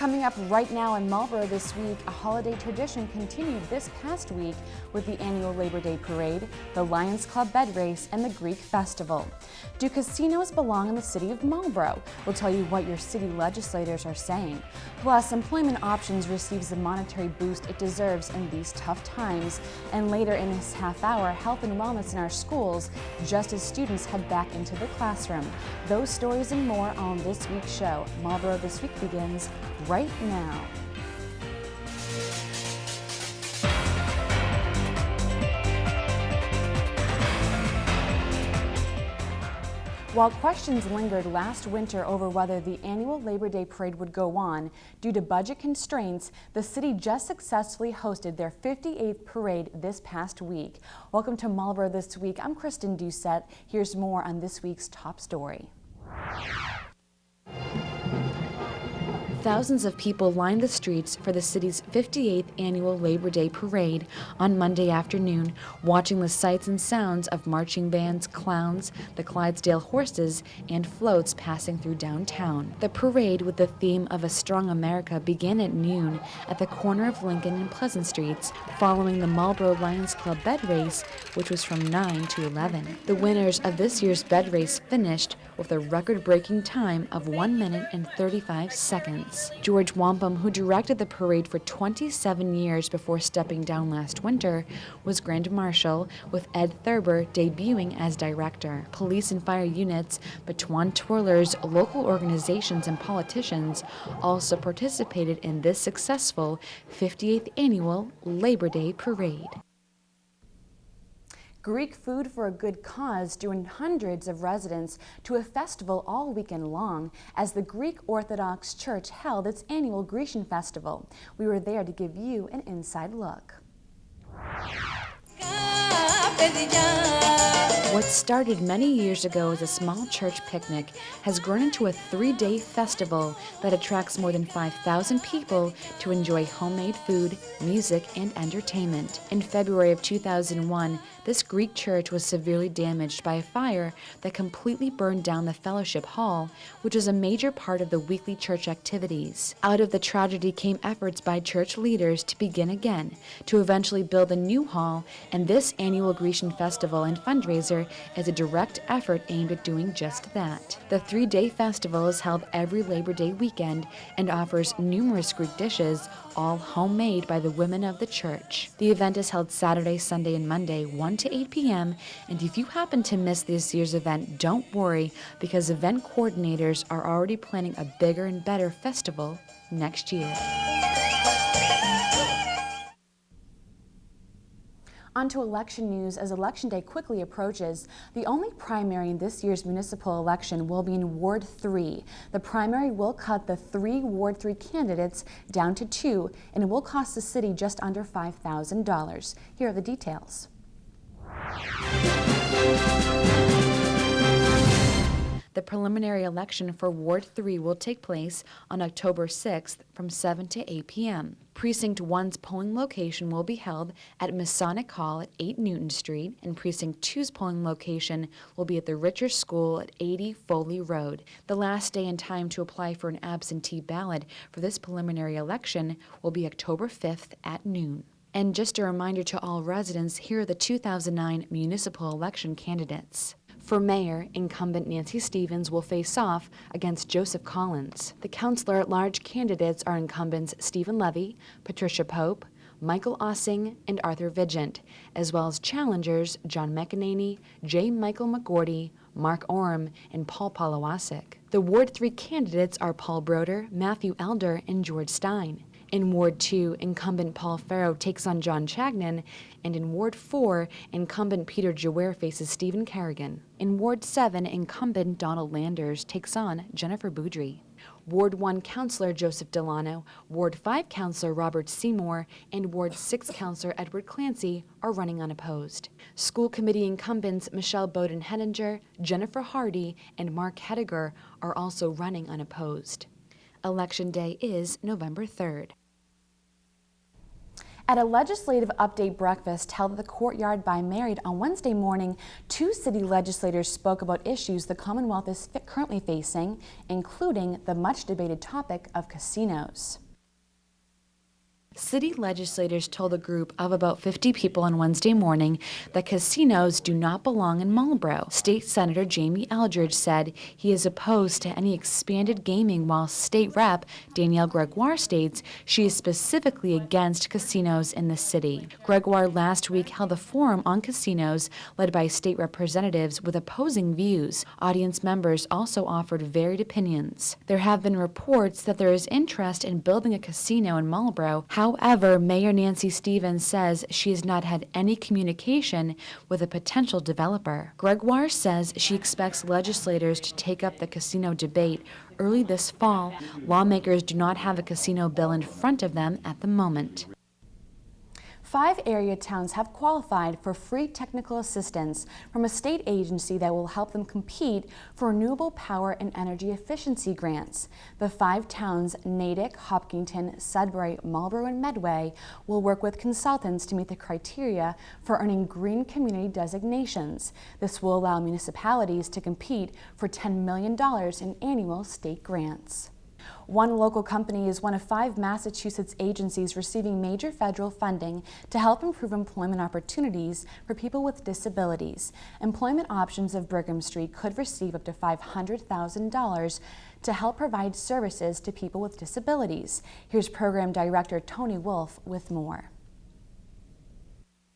Coming up right now in Marlborough this week, a holiday tradition continued this past week with the annual Labor Day Parade, the Lions Club Bed Race, and the Greek Festival. Do casinos belong in the city of Marlborough? We'll tell you what your city legislators are saying. Plus, Employment Options receives the monetary boost it deserves in these tough times. And later in this half hour, health and wellness in our schools, just as students head back into the classroom. Those stories and more on this week's show. Marlborough This Week begins right now. While questions lingered last winter over whether the annual Labor Day Parade would go on, due to budget constraints, the city just successfully hosted their 58th parade this past week. Welcome to Marlborough This Week. I'm Kristen Doucette. Here's more on this week's top story. Thousands of people lined the streets for the city's 58th annual Labor Day Parade on Monday afternoon, watching the sights and sounds of marching bands, clowns, the Clydesdale horses, and floats passing through downtown. The parade, with the theme of A Strong America, began at noon at the corner of Lincoln and Pleasant Streets, following the Marlborough Lions Club Bed Race, which was from 9 to 11. The winners of this year's bed race finished with a record-breaking time of 1 minute and 35 seconds. George Wampum, who directed the parade for 27 years before stepping down last winter, was Grand Marshal, with Ed Thurber debuting as director. Police and fire units, baton twirlers, local organizations, and politicians also participated in this successful 58th annual Labor Day Parade. Greek food for a good cause drew hundreds of residents to a festival all weekend long as the Greek Orthodox Church held its annual Grecian Festival. We were there to give you an inside look. What started many years ago as a small church picnic has grown into a 3-day festival that attracts more than 5,000 people to enjoy homemade food, music, and entertainment. In February of 2001, this Greek church was severely damaged by a fire that completely burned down the fellowship hall, which is a major part of the weekly church activities. Out of the tragedy came efforts by church leaders to begin again, to eventually build a new hall, and this annual Grecian Festival and fundraiser is a direct effort aimed at doing just that. The 3-day festival is held every Labor Day weekend and offers numerous Greek dishes, all homemade by the women of the church. The event is held Saturday, Sunday, and Monday, 1 to 8 p.m., and if you happen to miss this year's event, don't worry, because event coordinators are already planning a bigger and better festival next year. On to election news. As Election Day quickly approaches, the only primary in this year's municipal election will be in Ward 3. The primary will cut the 3 Ward 3 candidates down to 2, and it will cost the city just under $5,000. Here are the details. The preliminary election for Ward 3 will take place on October 6th from 7 to 8 p.m. Precinct 1's polling location will be held at Masonic Hall at 8 Newton Street, and Precinct 2's polling location will be at the Richer School at 80 Foley Road. The last day and time to apply for an absentee ballot for this preliminary election will be October 5th at noon. And just a reminder to all residents, here are the 2009 municipal election candidates. For mayor, incumbent Nancy Stevens will face off against Joseph Collins. The councilor-at-large candidates are incumbents Stephen Levy, Patricia Pope, Michael Ossing, and Arthur Vigent, as well as challengers John McEnany, J. Michael McGordy, Mark Orem, and Paul Polowasek. The Ward 3 candidates are Paul Broder, Matthew Elder, and George Stein. In Ward 2, incumbent Paul Farrow takes on John Chagnon, and in Ward 4, incumbent Peter Jaware faces Stephen Kerrigan. In Ward 7, incumbent Donald Landers takes on Jennifer Boudry. Ward 1 Councillor Joseph Delano, Ward 5 Councillor Robert Seymour, and Ward 6 Councillor Edward Clancy are running unopposed. School Committee incumbents Michelle Bowden-Hedinger, Jennifer Hardy, and Mark Hediger are also running unopposed. Election Day is November 3rd. At a legislative update breakfast held at the Courtyard by Marriott on Wednesday morning, 2 city legislators spoke about issues the Commonwealth is currently facing, including the much-debated topic of casinos. City legislators told a group of about 50 people on Wednesday morning that casinos do not belong in Marlborough. State Senator Jamie Eldridge said he is opposed to any expanded gaming, while State Rep Danielle Gregoire states she is specifically against casinos in the city. Gregoire last week held a forum on casinos led by state representatives with opposing views. Audience members also offered varied opinions. There have been reports that there is interest in building a casino in Marlborough. However, Mayor Nancy Stevens says she has not had any communication with a potential developer. Gregoire says she expects legislators to take up the casino debate early this fall. Lawmakers do not have a casino bill in front of them at the moment. 5 area towns have qualified for free technical assistance from a state agency that will help them compete for renewable power and energy efficiency grants. The 5 towns, Natick, Hopkinton, Sudbury, Marlborough, and Medway, will work with consultants to meet the criteria for earning green community designations. This will allow municipalities to compete for $10 million in annual state grants. One local company is one of 5 Massachusetts agencies receiving major federal funding to help improve employment opportunities for people with disabilities. Employment Options of Brigham Street could receive up to $500,000 to help provide services to people with disabilities. Here's Program Director Tony Wolf with more.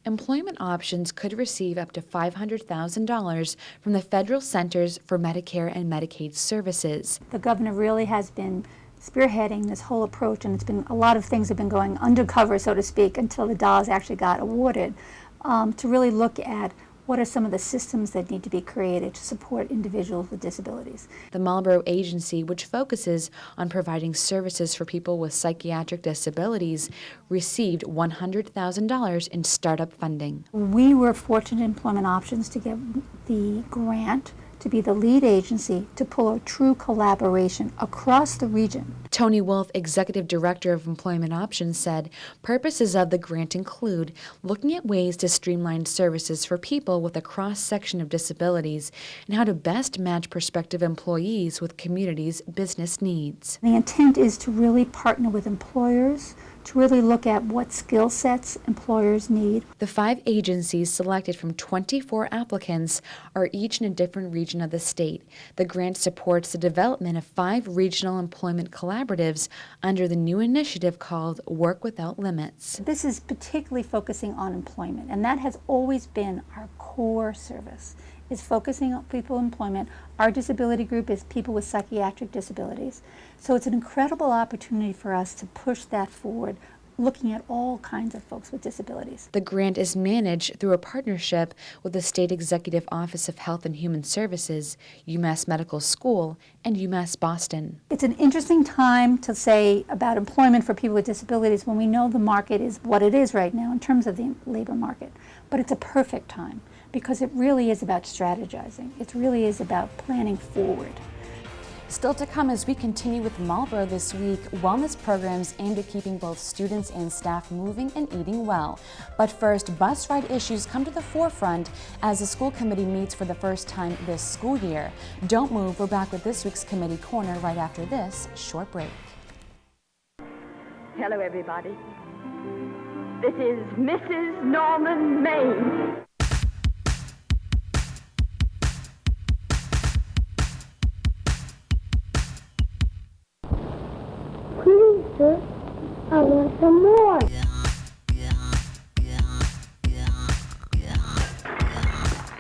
Employment Options could receive up to $500,000 from the Federal Centers for Medicare and Medicaid Services. The governor really has been spearheading this whole approach, and it's been a lot of things have been going undercover, so to speak, until the dollars actually got awarded, to really look at what are some of the systems that need to be created to support individuals with disabilities. The Marlborough agency, which focuses on providing services for people with psychiatric disabilities, received $100,000 in startup funding. We were fortunate in Employment Options to get the grant to be the lead agency to pull a true collaboration across the region. Tony Wolf, Executive Director of Employment Options, said purposes of the grant include looking at ways to streamline services for people with a cross-section of disabilities and how to best match prospective employees with communities' business needs. The intent is to really partner with employers to really look at what skill sets employers need. The 5 agencies selected from 24 applicants are each in a different region of the state. The grant supports the development of 5 regional employment collaboratives under the new initiative called Work Without Limits. This is particularly focusing on employment, and that has always been our core service, is focusing on people in employment. Our disability group is people with psychiatric disabilities. So it's an incredible opportunity for us to push that forward, looking at all kinds of folks with disabilities. The grant is managed through a partnership with the State Executive Office of Health and Human Services, UMass Medical School, and UMass Boston. It's an interesting time to say about employment for people with disabilities when we know the market is what it is right now in terms of the labor market. But it's a perfect time because it really is about strategizing. It really is about planning forward. Still to come as we continue with Marlborough this week, wellness programs aimed at keeping both students and staff moving and eating well. But first, bus ride issues come to the forefront as the school committee meets for the first time this school year. Don't move, we're back with this week's Committee Corner right after this short break. Hello, everybody. This is Mrs. Norman Maine. Sir, I want some more.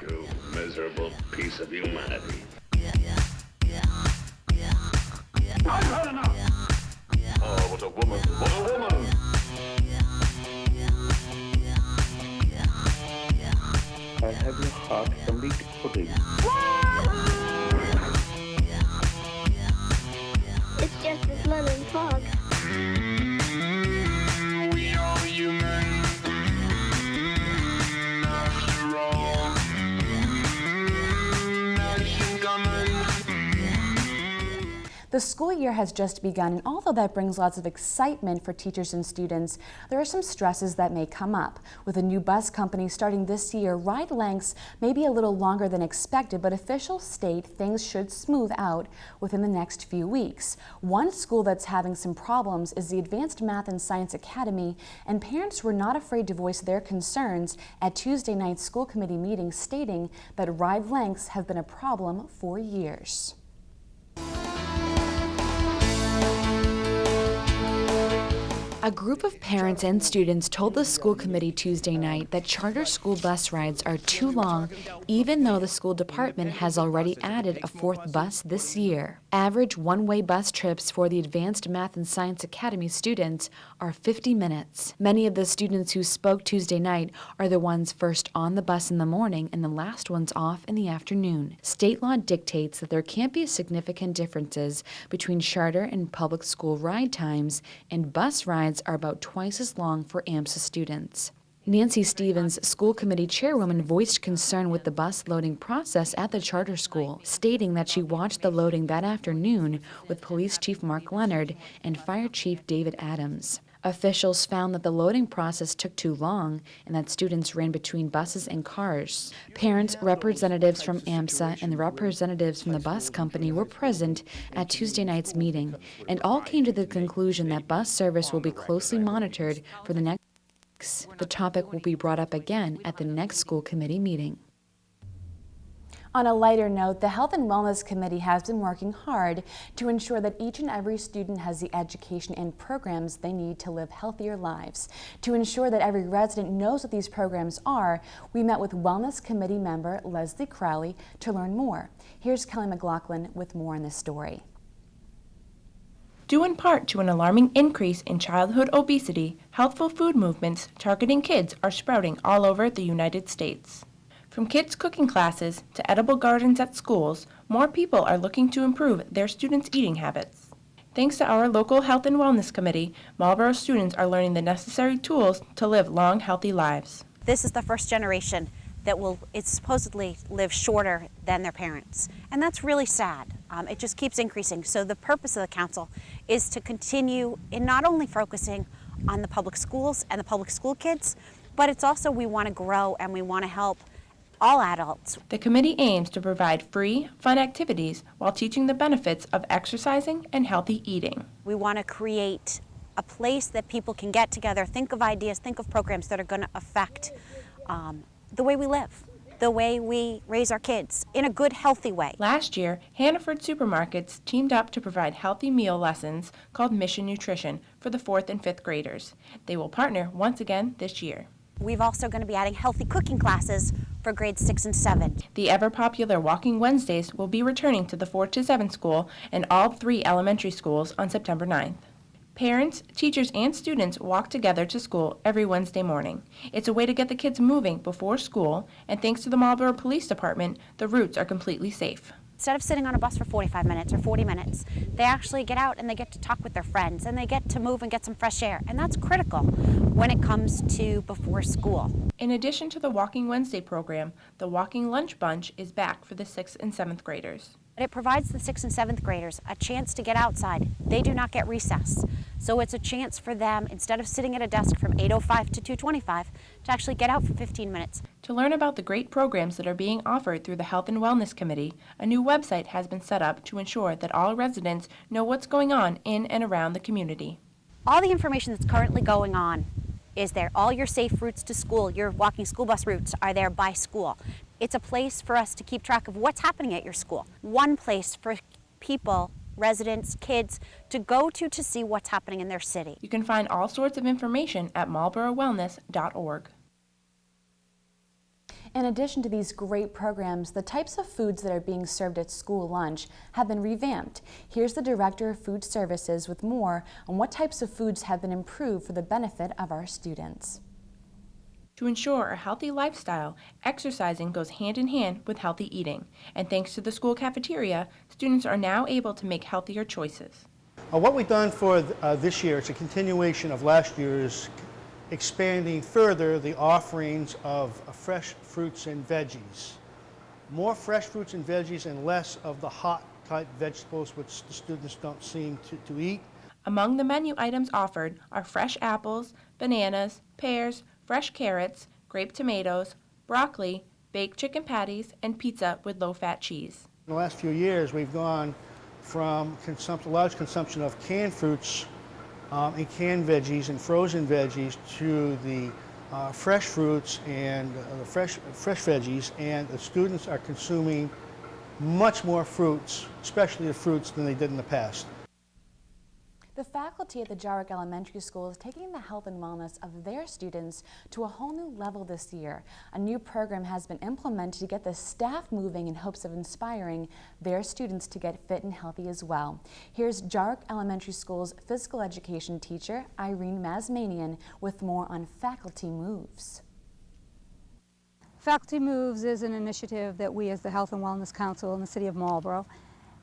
You miserable piece of humanity. I've had enough. Oh, what a woman. What a woman. I have your heart from the pudding. It's just this lemon fog. We are human. After all. Nothing common. The school year has just begun, and although that brings lots of excitement for teachers and students, there are some stresses that may come up. With a new bus company starting this year, ride lengths may be a little longer than expected, but officials state things should smooth out within the next few weeks. One school that's having some problems is the Advanced Math and Science Academy, and parents were not afraid to voice their concerns at Tuesday night's school committee meeting, stating that ride lengths have been a problem for years. A group of parents and students told the school committee Tuesday night that charter school bus rides are too long, even though the school department has already added a fourth bus this year. Average one-way bus trips for the Advanced Math and Science Academy students are 50 minutes. Many of the students who spoke Tuesday night are the ones first on the bus in the morning and the last ones off in the afternoon. State law dictates that there can't be significant differences between charter and public school ride times, and bus rides are about twice as long for AMSA students. Nancy Stevens, school committee chairwoman, voiced concern with the bus loading process at the charter school, stating that she watched the loading that afternoon with Police Chief Mark Leonard and Fire Chief David Adams. Officials found that the loading process took too long and that students ran between buses and cars. Parents, representatives from AMSA, and the representatives from the bus company were present at Tuesday night's meeting, and all came to the conclusion that bus service will be closely monitored for the next weeks. The topic will be brought up again at the next school committee meeting. On a lighter note, the Health and Wellness Committee has been working hard to ensure that each and every student has the education and programs they need to live healthier lives. To ensure that every resident knows what these programs are, we met with Wellness Committee member Leslie Crowley to learn more. Here's Kelly McLaughlin with more on this story. Due in part to an alarming increase in childhood obesity, healthful food movements targeting kids are sprouting all over the United States. From kids' cooking classes to edible gardens at schools, more people are looking to improve their students' eating habits. Thanks to our local Health and Wellness Committee, Marlborough students are learning the necessary tools to live long, healthy lives. This is the first generation that will supposedly live shorter than their parents. And that's really sad. It just keeps increasing. So the purpose of the council is to continue in not only focusing on the public schools and the public school kids, but it's also we want to grow and we want to help all adults. The committee aims to provide free, fun activities while teaching the benefits of exercising and healthy eating. We want to create a place that people can get together, think of ideas, think of programs that are going to affect the way we live, the way we raise our kids in a good, healthy way. Last year, Hannaford Supermarkets teamed up to provide healthy meal lessons called Mission Nutrition for the 4th and 5th graders. They will partner once again this year. We've also going to be adding healthy cooking classes for grades 6 and 7. The ever-popular Walking Wednesdays will be returning to the 4 to 7 school and all 3 elementary schools on September 9th. Parents, teachers, and students walk together to school every Wednesday morning. It's a way to get the kids moving before school, and thanks to the Marlborough Police Department, the routes are completely safe. Instead of sitting on a bus for 45 minutes or 40 minutes, they actually get out and they get to talk with their friends and they get to move and get some fresh air. And that's critical when it comes to before school. In addition to the Walking Wednesday program, the Walking Lunch Bunch is back for the 6th and 7th graders. It provides the 6th and 7th graders a chance to get outside. They do not get recess. So it's a chance for them, instead of sitting at a desk from 8:05 to 2:25, to actually get out for 15 minutes. To learn about the great programs that are being offered through the Health and Wellness Committee, a new website has been set up to ensure that all residents know what's going on in and around the community. All the information that's currently going on is there. All your safe routes to school, your walking school bus routes are there by school. It's a place for us to keep track of what's happening at your school. One place for people, residents, kids, to go to see what's happening in their city. You can find all sorts of information at marlboroughwellness.org. In addition to these great programs, the types of foods that are being served at school lunch have been revamped. Here's the Director of Food Services with more on what types of foods have been improved for the benefit of our students. To ensure a healthy lifestyle, exercising goes hand in hand with healthy eating. And thanks to the school cafeteria, students are now able to make healthier choices. What we've done for this year, it's a continuation of last year's, expanding further the offerings of fresh fruits and veggies. More fresh fruits and veggies and less of the hot type vegetables, which the students don't seem to eat. Among the menu items offered are fresh apples, bananas, pears, fresh carrots, grape tomatoes, broccoli, baked chicken patties, and pizza with low-fat cheese. In the last few years, we've gone from large consumption of canned fruits and canned veggies and frozen veggies to the fresh fruits and the fresh veggies, and the students are consuming much more fruits, especially the fruits, than they did in the past. The faculty at the Jarwick Elementary School is taking the health and wellness of their students to a whole new level this year. A new program has been implemented to get the staff moving in hopes of inspiring their students to get fit and healthy as well. Here's Jarwick Elementary School's physical education teacher, Irene Mazmanian, with more on Faculty Moves. Faculty Moves is an initiative that we as the Health and Wellness Council in the City of Marlborough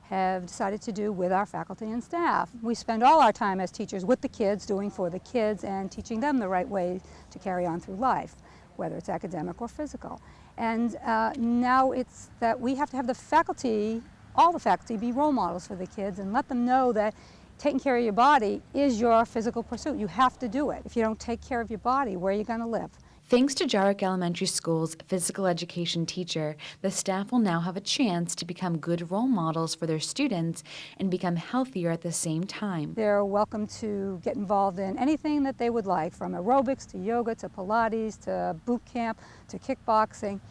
have decided to do with our faculty and staff. We spend all our time as teachers with the kids, doing for the kids and teaching them the right way to carry on through life, whether it's academic or physical. And now it's that we have to have the faculty, all the faculty, be role models for the kids and let them know that taking care of your body is your physical pursuit. You have to do it. If you don't take care of your body, where are you going to live? Thanks to Jarwick Elementary School's physical education teacher, the staff will now have a chance to become good role models for their students and become healthier at the same time. They're welcome to get involved in anything that they would like, from aerobics to yoga to Pilates to boot camp to kickboxing.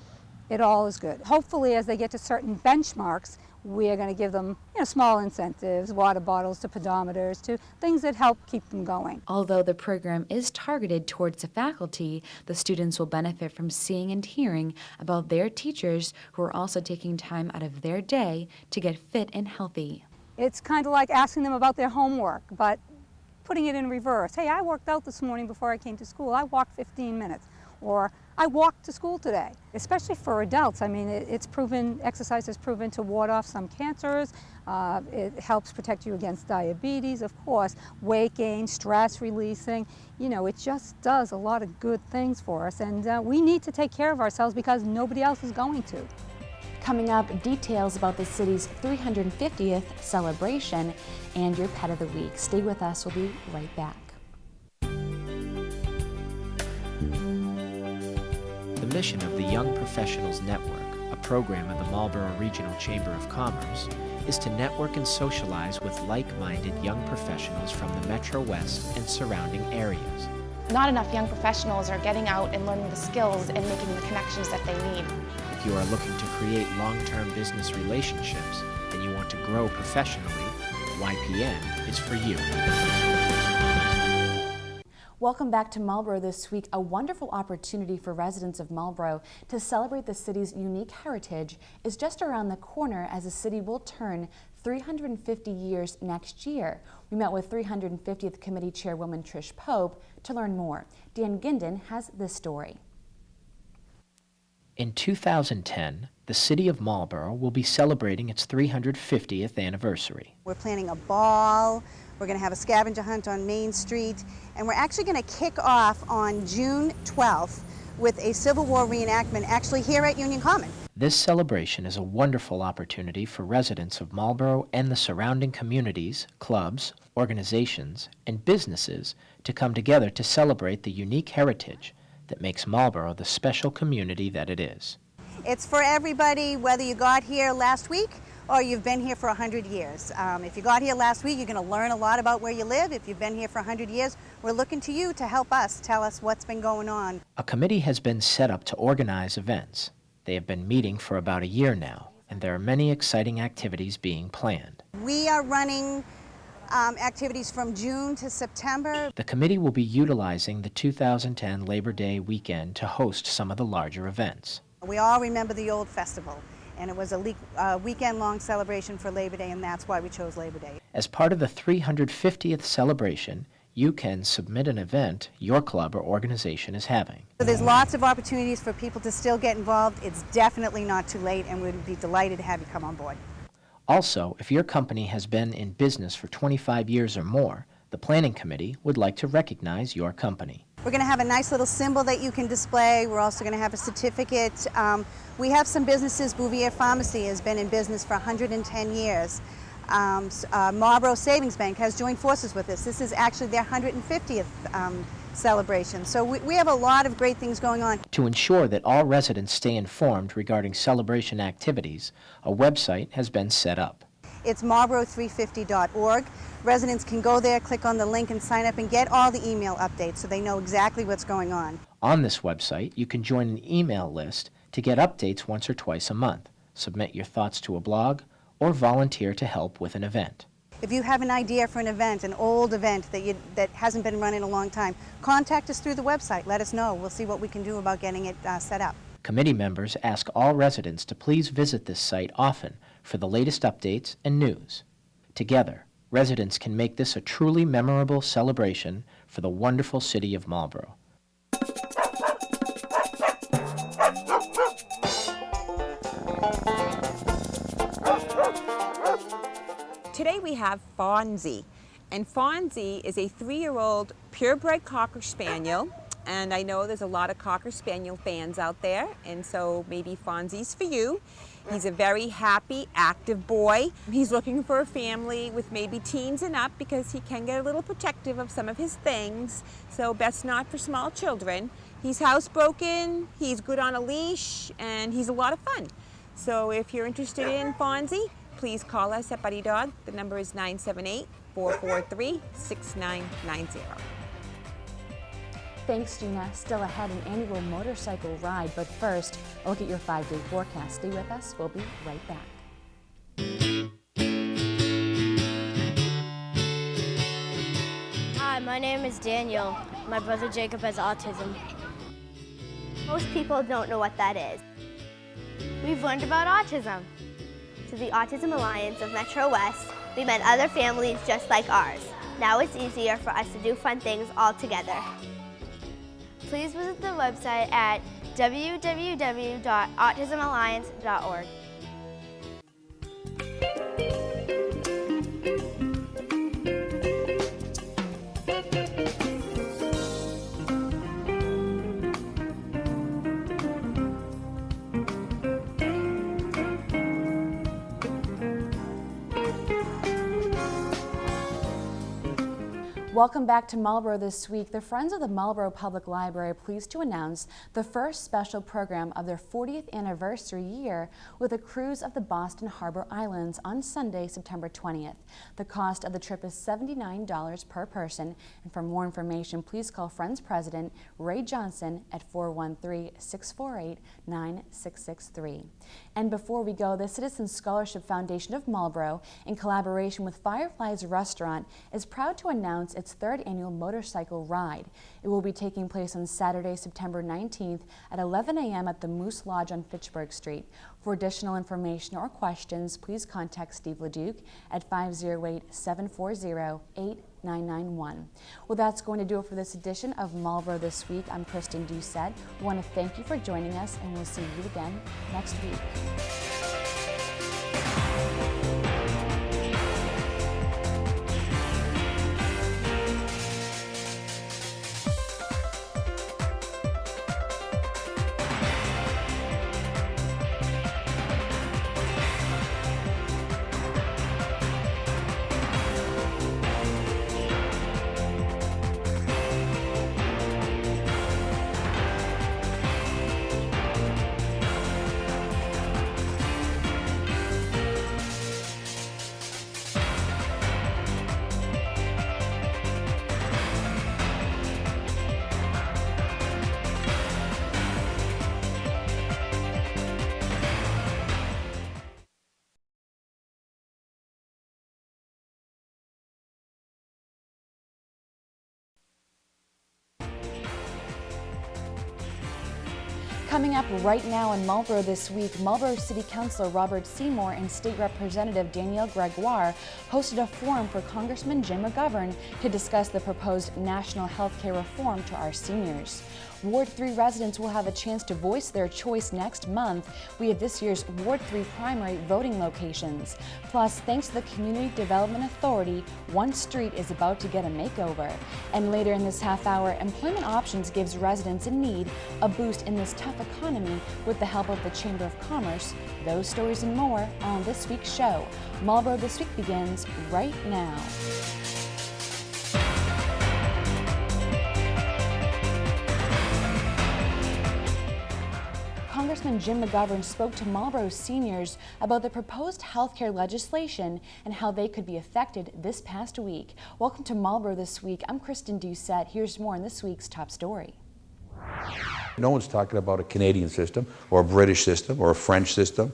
It all is good. Hopefully, as they get to certain benchmarks, we are going to give them small incentives, water bottles to pedometers, to things that help keep them going. Although the program is targeted towards the faculty, the students will benefit from seeing and hearing about their teachers who are also taking time out of their day to get fit and healthy. It's kind of like asking them about their homework, but putting it in reverse. Hey, I worked out this morning before I came to school. I walked 15 minutes. Or I walked to school today. Especially for adults, I mean, it's proven, exercise has proven to ward off some cancers. It helps protect you against diabetes, of course, weight gain, stress releasing. It just does a lot of good things for us, and we need to take care of ourselves because nobody else is going to. Coming up, details about the city's 350th celebration and your pet of the week. Stay with us, we'll be right back. The mission of the Young Professionals Network, a program of the Marlborough Regional Chamber of Commerce, is to network and socialize with like-minded young professionals from the Metro West and surrounding areas. Not enough young professionals are getting out and learning the skills and making the connections that they need. If you are looking to create long-term business relationships and you want to grow professionally, YPN is for you. Welcome back to Marlborough this week. A wonderful opportunity for residents of Marlborough to celebrate the city's unique heritage is just around the corner, as the city will turn 350 years next year. We met with 350th Committee Chairwoman Trish Pope to learn more. Dan Ginden has this story. In 2010, the city of Marlborough will be celebrating its 350th anniversary. We're planning a ball. We're going to have a scavenger hunt on Main Street, and we're actually going to kick off on June 12th with a Civil War reenactment actually here at Union Common. This celebration is a wonderful opportunity for residents of Marlborough and the surrounding communities, clubs, organizations, and businesses to come together to celebrate the unique heritage that makes Marlborough the special community that it is. It's for everybody, whether you got here last week or you've been here for 100 years. If you got here last week, you're going to learn a lot about where you live. If you've been here for 100 years, we're looking to you to help us, tell us what's been going on. A committee has been set up to organize events. They have been meeting for about a year now, and there are many exciting activities being planned. We are running activities from June to September. The committee will be utilizing the 2010 Labor Day weekend to host some of the larger events. We all remember the old festival, and it was a weekend-long celebration for Labor Day, and that's why we chose Labor Day. As part of the 350th celebration, you can submit an event your club or organization is having. So there's lots of opportunities for people to still get involved. It's definitely not too late, and we'd be delighted to have you come on board. Also, if your company has been in business for 25 years or more, The Planning Committee would like to recognize your company. We're going to have a nice little symbol that you can display. We're also going to have a certificate. We have some businesses. Bouvier Pharmacy has been in business for 110 years. Marlborough Savings Bank has joined forces with us. This is actually their 150th celebration. So we have a lot of great things going on. To ensure that all residents stay informed regarding celebration activities, a website has been set up. It's marlborough350.org. Residents can go there, click on the link, and sign up and get all the email updates so they know exactly what's going on. On this website, you can join an email list to get updates once or twice a month, submit your thoughts to a blog, or volunteer to help with an event. If you have an idea for an event, an old event that hasn't been run in a long time, contact us through the website. Let us know. We'll see what we can do about getting it set up. Committee members ask all residents to please visit this site often for the latest updates and news. Together, residents can make this a truly memorable celebration for the wonderful city of Marlborough. Today we have Fonzie, and Fonzie is a 3-year-old purebred Cocker Spaniel, and I know there's a lot of Cocker Spaniel fans out there, and so maybe Fonzie's for you. He's a very happy, active boy. He's looking for a family with maybe teens and up because he can get a little protective of some of his things, so best not for small children. He's housebroken, he's good on a leash, and he's a lot of fun. So if you're interested in Fonzie, please call us at Buddy Dog. The number is 978-443-6990. Thanks, Gina. Still ahead, an annual motorcycle ride, but first, a look at your 5-day forecast. Stay with us. We'll be right back. Hi, my name is Daniel. My brother Jacob has autism. Most people don't know what that is. We've learned about autism. To the Autism Alliance of Metro West, we met other families just like ours. Now it's easier for us to do fun things all together. Please visit the website at www.autismalliance.org. Welcome back to Marlborough this week. The Friends of the Marlborough Public Library are pleased to announce the first special program of their 40th anniversary year with a cruise of the Boston Harbor Islands on Sunday, September 20th. The cost of the trip is $79 per person, and for more information, please call Friends President Ray Johnson at 413-648-9663. And before we go, the Citizens Scholarship Foundation of Marlborough, in collaboration with Fireflies Restaurant, is proud to announce its 3rd annual motorcycle ride. It will be taking place on Saturday, September 19th at 11 a.m. at the Moose Lodge on Fitchburg Street. For additional information or questions, please contact Steve LeDuc at 508-740-8991. Well, that's going to do it for this edition of Marlborough This Week. I'm Kristen Doucette. We want to thank you for joining us, and we'll see you again next week. Coming up right now in Marlborough this week, Marlborough City Councilor Robert Seymour and State Representative Danielle Gregoire hosted a forum for Congressman Jim McGovern to discuss the proposed national health care reform to our seniors. Ward 3 residents will have a chance to voice their choice next month. We have this year's Ward 3 primary voting locations. Plus, thanks to the Community Development Authority, one street is about to get a makeover. And later in this half hour, Employment Options gives residents in need a boost in this tough economy with the help of the Chamber of Commerce. Those stories and more on this week's show. Marlborough This Week begins right now. Congressman Jim McGovern spoke to Marlborough seniors about the proposed healthcare legislation and how they could be affected this past week. Welcome to Marlborough This Week. I'm Kristen Doucette. Here's more in this week's top story. No one's talking about a Canadian system or a British system or a French system.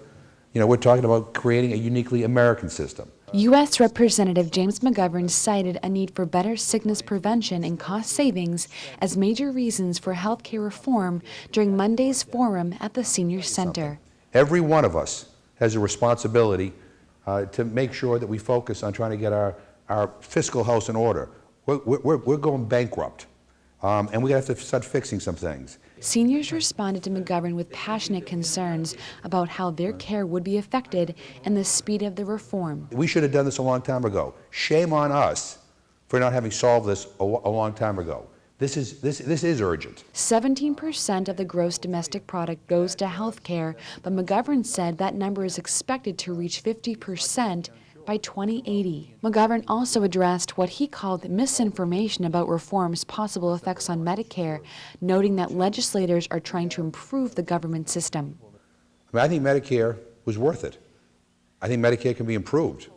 You know, we're talking about creating a uniquely American system. U.S. Representative James McGovern cited a need for better sickness prevention and cost savings as major reasons for health care reform during Monday's forum at the Senior Center. Every one of us has a responsibility to make sure that we focus on trying to get our fiscal house in order. We're going bankrupt, and we have to start fixing some things. Seniors responded to McGovern with passionate concerns about how their care would be affected and the speed of the reform. We should have done this a long time ago. Shame on us for not having solved this a long time ago. This is urgent. 17% of the gross domestic product goes to health care, but McGovern said that number is expected to reach 50% by 2080. McGovern also addressed what he called misinformation about reform's possible effects on Medicare, noting that legislators are trying to improve the government system. I think Medicare was worth it. I think Medicare can be improved.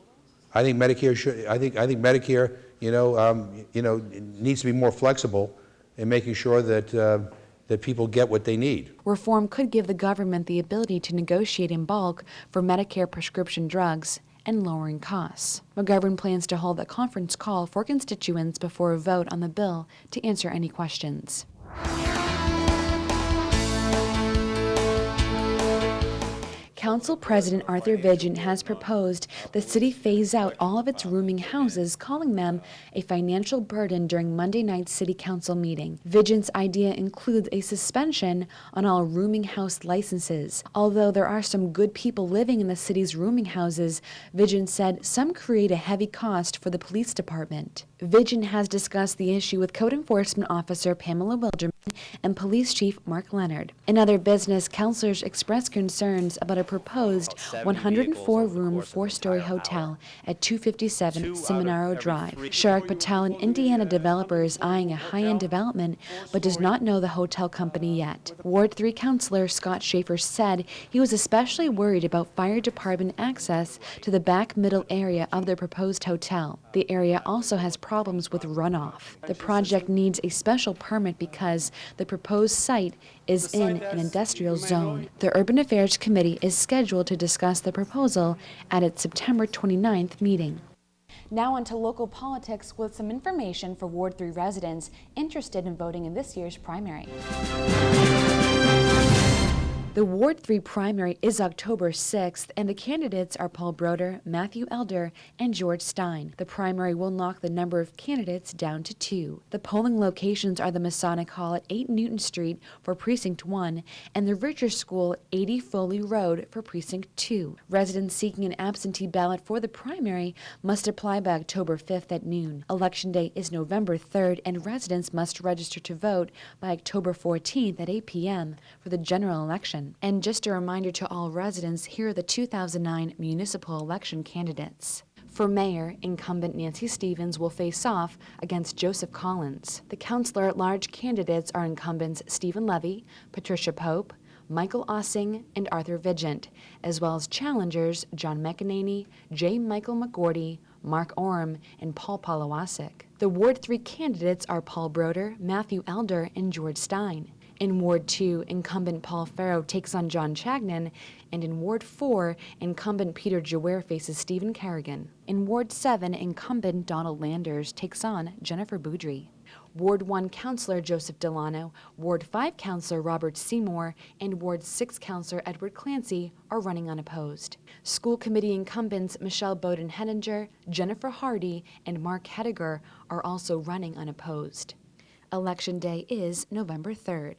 I think Medicare should. I think Medicare, needs to be more flexible in making sure that people get what they need. Reform could give the government the ability to negotiate in bulk for Medicare prescription drugs and lowering costs. McGovern plans to hold a conference call for constituents before a vote on the bill to answer any questions. Council President Arthur Vigent has proposed the city phase out all of its rooming houses, calling them a financial burden during Monday night's City Council meeting. Vigent's idea includes a suspension on all rooming house licenses. Although there are some good people living in the city's rooming houses, Vigent said some create a heavy cost for the police department. Vigent has discussed the issue with Code Enforcement Officer Pamela Wilderman and Police Chief Mark Leonard. In other business, councilors expressed concerns about a proposed 104-room, four-story hotel at 257 Seminaro Drive. Sharik Patel, an Indiana developer, is eyeing a high-end development but does not know the hotel company yet. Ward 3 councilor Scott Schaefer said he was especially worried about fire department access to the back middle area of the proposed hotel. The area also has problems with runoff. The project needs a special permit because the proposed site is in an industrial zone. The Urban Affairs Committee is scheduled to discuss the proposal at its September 29th meeting. Now on to local politics with some information for Ward 3 residents interested in voting in this year's primary. The Ward 3 primary is October 6th, and the candidates are Paul Broder, Matthew Elder, and George Stein. The primary will knock the number of candidates down to 2. The polling locations are the Masonic Hall at 8 Newton Street for Precinct 1 and the Richer School at 80 Foley Road for Precinct 2. Residents seeking an absentee ballot for the primary must apply by October 5th at noon. Election day is November 3rd, and residents must register to vote by October 14th at 8 p.m. for the general election. And just a reminder to all residents, here are the 2009 municipal election candidates. For mayor, incumbent Nancy Stevens will face off against Joseph Collins. The councilor-at-large candidates are incumbents Stephen Levy, Patricia Pope, Michael Ossing, and Arthur Vigent, as well as challengers John McEnany, J. Michael McGordy, Mark Orem, and Paul Polowasek. The Ward 3 candidates are Paul Broder, Matthew Elder, and George Stein. In Ward 2, incumbent Paul Farrow takes on John Chagnon, and in Ward 4, incumbent Peter Jaware faces Stephen Carrigan. In Ward 7, incumbent Donald Landers takes on Jennifer Boudry. Ward 1 Councillor Joseph Delano, Ward 5 Councillor Robert Seymour, and Ward 6 Councillor Edward Clancy are running unopposed. School Committee incumbents Michelle Bowden-Henninger, Jennifer Hardy, and Mark Hediger are also running unopposed. Election Day is November 3rd.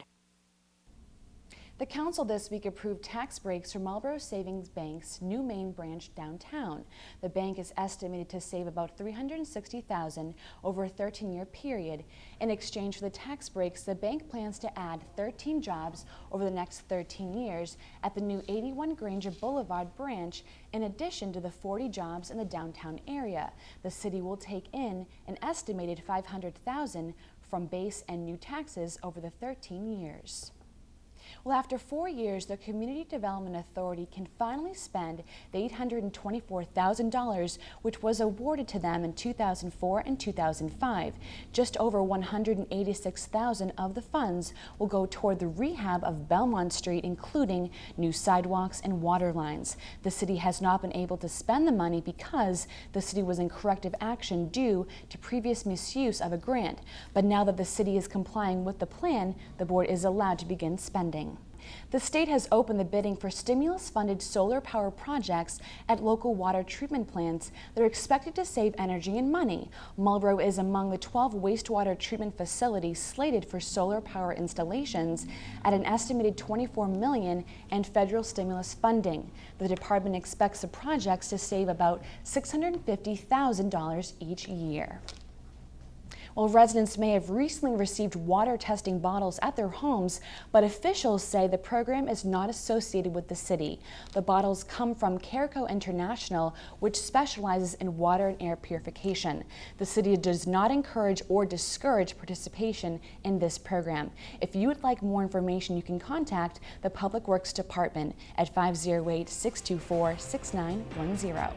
The council this week approved tax breaks for Marlborough Savings Bank's new main branch downtown. The bank is estimated to save about $360,000 over a 13-year period. In exchange for the tax breaks, the bank plans to add 13 jobs over the next 13 years at the new 81 Granger Boulevard branch, in addition to the 40 jobs in the downtown area. The city will take in an estimated $500,000 from base and new taxes over the 13 years. Well, after 4 years, the Community Development Authority can finally spend the $824,000 which was awarded to them in 2004 and 2005. Just over $186,000 of the funds will go toward the rehab of Belmont Street, including new sidewalks and water lines. The city has not been able to spend the money because the city was in corrective action due to previous misuse of a grant. But now that the city is complying with the plan, the board is allowed to begin spending. The state has opened the bidding for stimulus-funded solar power projects at local water treatment plants that are expected to save energy and money. Marlborough is among the 12 wastewater treatment facilities slated for solar power installations at an estimated $24 million in federal stimulus funding. The department expects the projects to save about $650,000 each year. Well, residents may have recently received water testing bottles at their homes, but officials say the program is not associated with the city. The bottles come from Careco International, which specializes in water and air purification. The city does not encourage or discourage participation in this program. If you would like more information, you can contact the Public Works Department at 508-624-6910.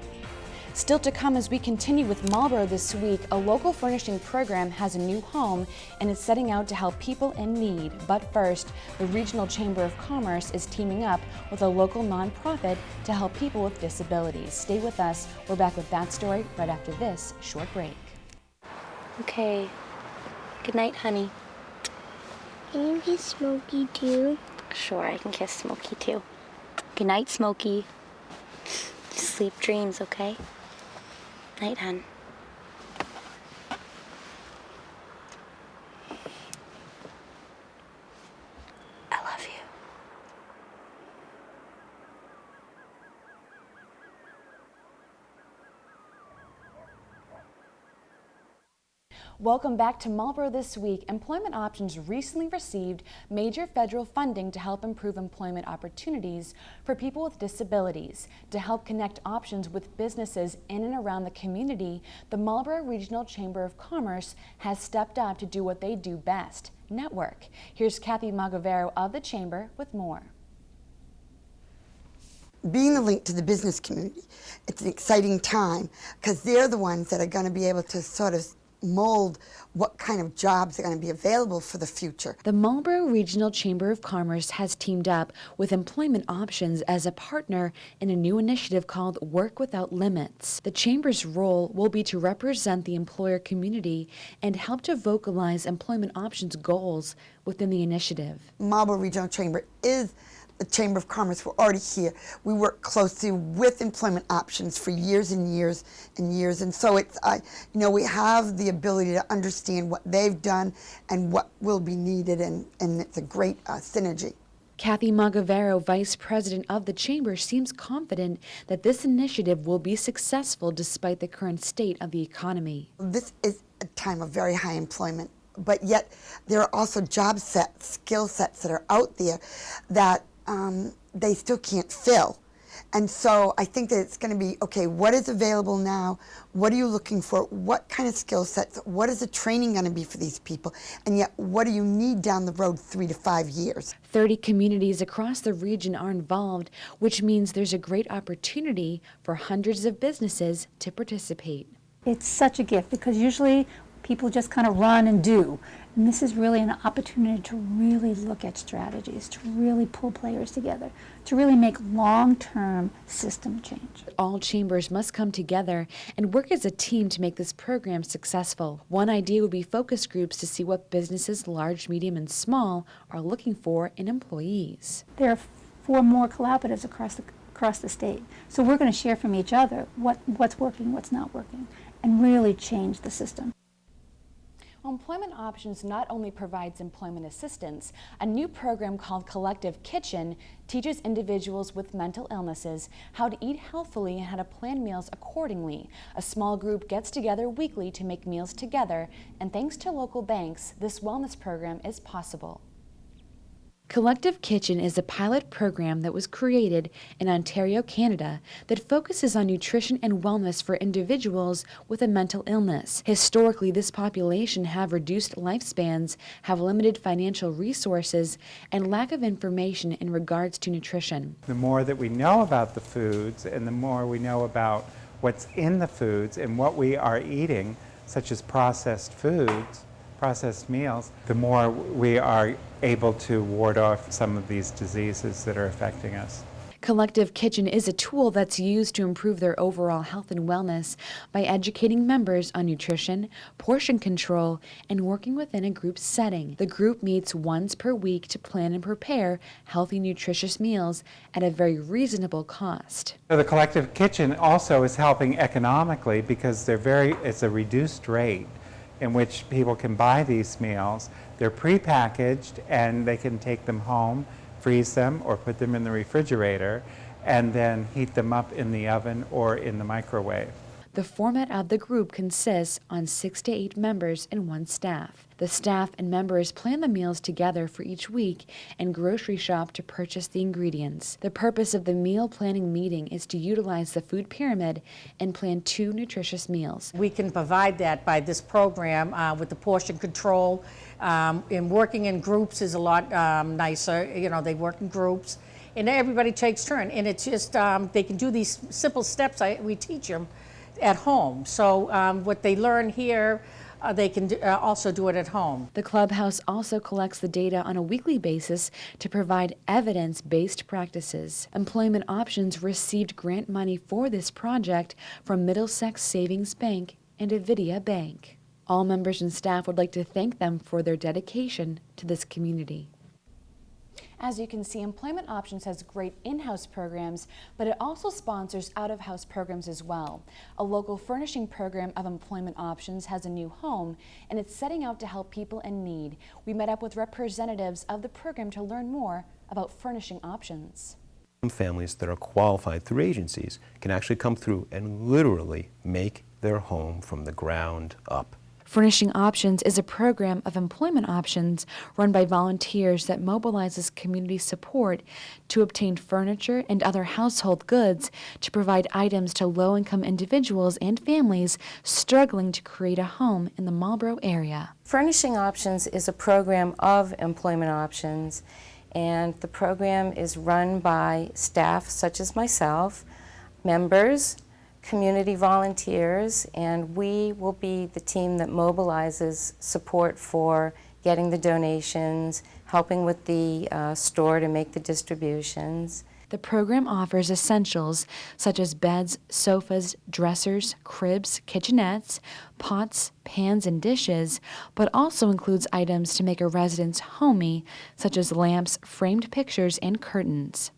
Still to come as we continue with Marlborough this week, a local furnishing program has a new home and is setting out to help people in need. But first, the Regional Chamber of Commerce is teaming up with a local nonprofit to help people with disabilities. Stay with us. We're back with that story right after this short break. Okay. Good night, honey. Can you kiss Smokey too? Sure, I can kiss Smokey too. Good night, Smokey. Sleep dreams, okay? Night, hon. I love you. Welcome back to Marlborough This Week. Employment Options recently received major federal funding to help improve employment opportunities for people with disabilities. To help connect options with businesses in and around the community, the Marlborough Regional Chamber of Commerce has stepped up to do what they do best, network. Here's Kathy Magavero of the Chamber with more. Being the link to the business community, it's an exciting time because they're the ones that are going to be able to sort of mold what kind of jobs are going to be available for the future. The Marlborough Regional Chamber of Commerce has teamed up with Employment Options as a partner in a new initiative called Work Without Limits. The Chamber's role will be to represent the employer community and help to vocalize Employment Options goals within the initiative. Marlborough Regional Chamber is the Chamber of Commerce. We're already here. We work closely with Employment Options for years and years and years, and so it's we have the ability to understand what they've done and what will be needed, and it's a great synergy. Kathy Magavero, Vice President of the Chamber, seems confident that this initiative will be successful despite the current state of the economy. This is a time of very high employment, but yet there are also job sets, skill sets that are out there that they still can't fill. And so I think that it's going to be, okay, what is available now? What are you looking for? What kind of skill sets? What is the training going to be for these people? And yet, what do you need down the road 3 to 5 years? 30 communities across the region are involved, which means there's a great opportunity for hundreds of businesses to participate. It's such a gift because usually people just kind of run and do. And this is really an opportunity to really look at strategies, to really pull players together, to really make long-term system change. All chambers must come together and work as a team to make this program successful. One idea would be focus groups to see what businesses, large, medium, and small, are looking for in employees. There are 4 more collaboratives across the state. So we're going to share from each other what's working, what's not working, and really change the system. Employment Options not only provides employment assistance, a new program called Collective Kitchen teaches individuals with mental illnesses how to eat healthfully and how to plan meals accordingly. A small group gets together weekly to make meals together, and thanks to local banks, this wellness program is possible. Collective Kitchen is a pilot program that was created in Ontario, Canada, that focuses on nutrition and wellness for individuals with a mental illness. Historically, this population have reduced lifespans, have limited financial resources, and lack of information in regards to nutrition. The more that we know about the foods and the more we know about what's in the foods and what we are eating, such as processed foods, processed meals, the more we are able to ward off some of these diseases that are affecting us. Collective Kitchen is a tool that's used to improve their overall health and wellness by educating members on nutrition, portion control, and working within a group setting. The group meets once per week to plan and prepare healthy, nutritious meals at a very reasonable cost. So the Collective Kitchen also is helping economically because it's a reduced rate in which people can buy these meals. They're prepackaged and they can take them home, freeze them, or put them in the refrigerator, and then heat them up in the oven or in the microwave. The format of the group consists on 6 to 8 members and 1 staff. The staff and members plan the meals together for each week and grocery shop to purchase the ingredients. The purpose of the meal planning meeting is to utilize the food pyramid and plan 2 nutritious meals. We can provide that by this program with the portion control. And working in groups is a lot nicer. You know, they work in groups and everybody takes turn. And it's just, they can do these simple steps we teach them at home. So what they learn here, they can also do it at home. The clubhouse also collects the data on a weekly basis to provide evidence-based practices. Employment Options received grant money for this project from Middlesex Savings Bank and Avidia Bank. All members and staff would like to thank them for their dedication to this community. As you can see, Employment Options has great in-house programs, but it also sponsors out-of-house programs as well. A local furnishing program of Employment Options has a new home, and it's setting out to help people in need. We met up with representatives of the program to learn more about furnishing options. Families that are qualified through agencies can actually come through and literally make their home from the ground up. Furnishing Options is a program of Employment Options run by volunteers that mobilizes community support to obtain furniture and other household goods to provide items to low-income individuals and families struggling to create a home in the Marlborough area. Furnishing Options is a program of Employment Options, and the program is run by staff such as myself, members, community volunteers, and we will be the team that mobilizes support for getting the donations, helping with the store to make the distributions. The program offers essentials such as beds, sofas, dressers, cribs, kitchenettes, pots, pans, and dishes, but also includes items to make a residence homey, such as lamps, framed pictures, and curtains.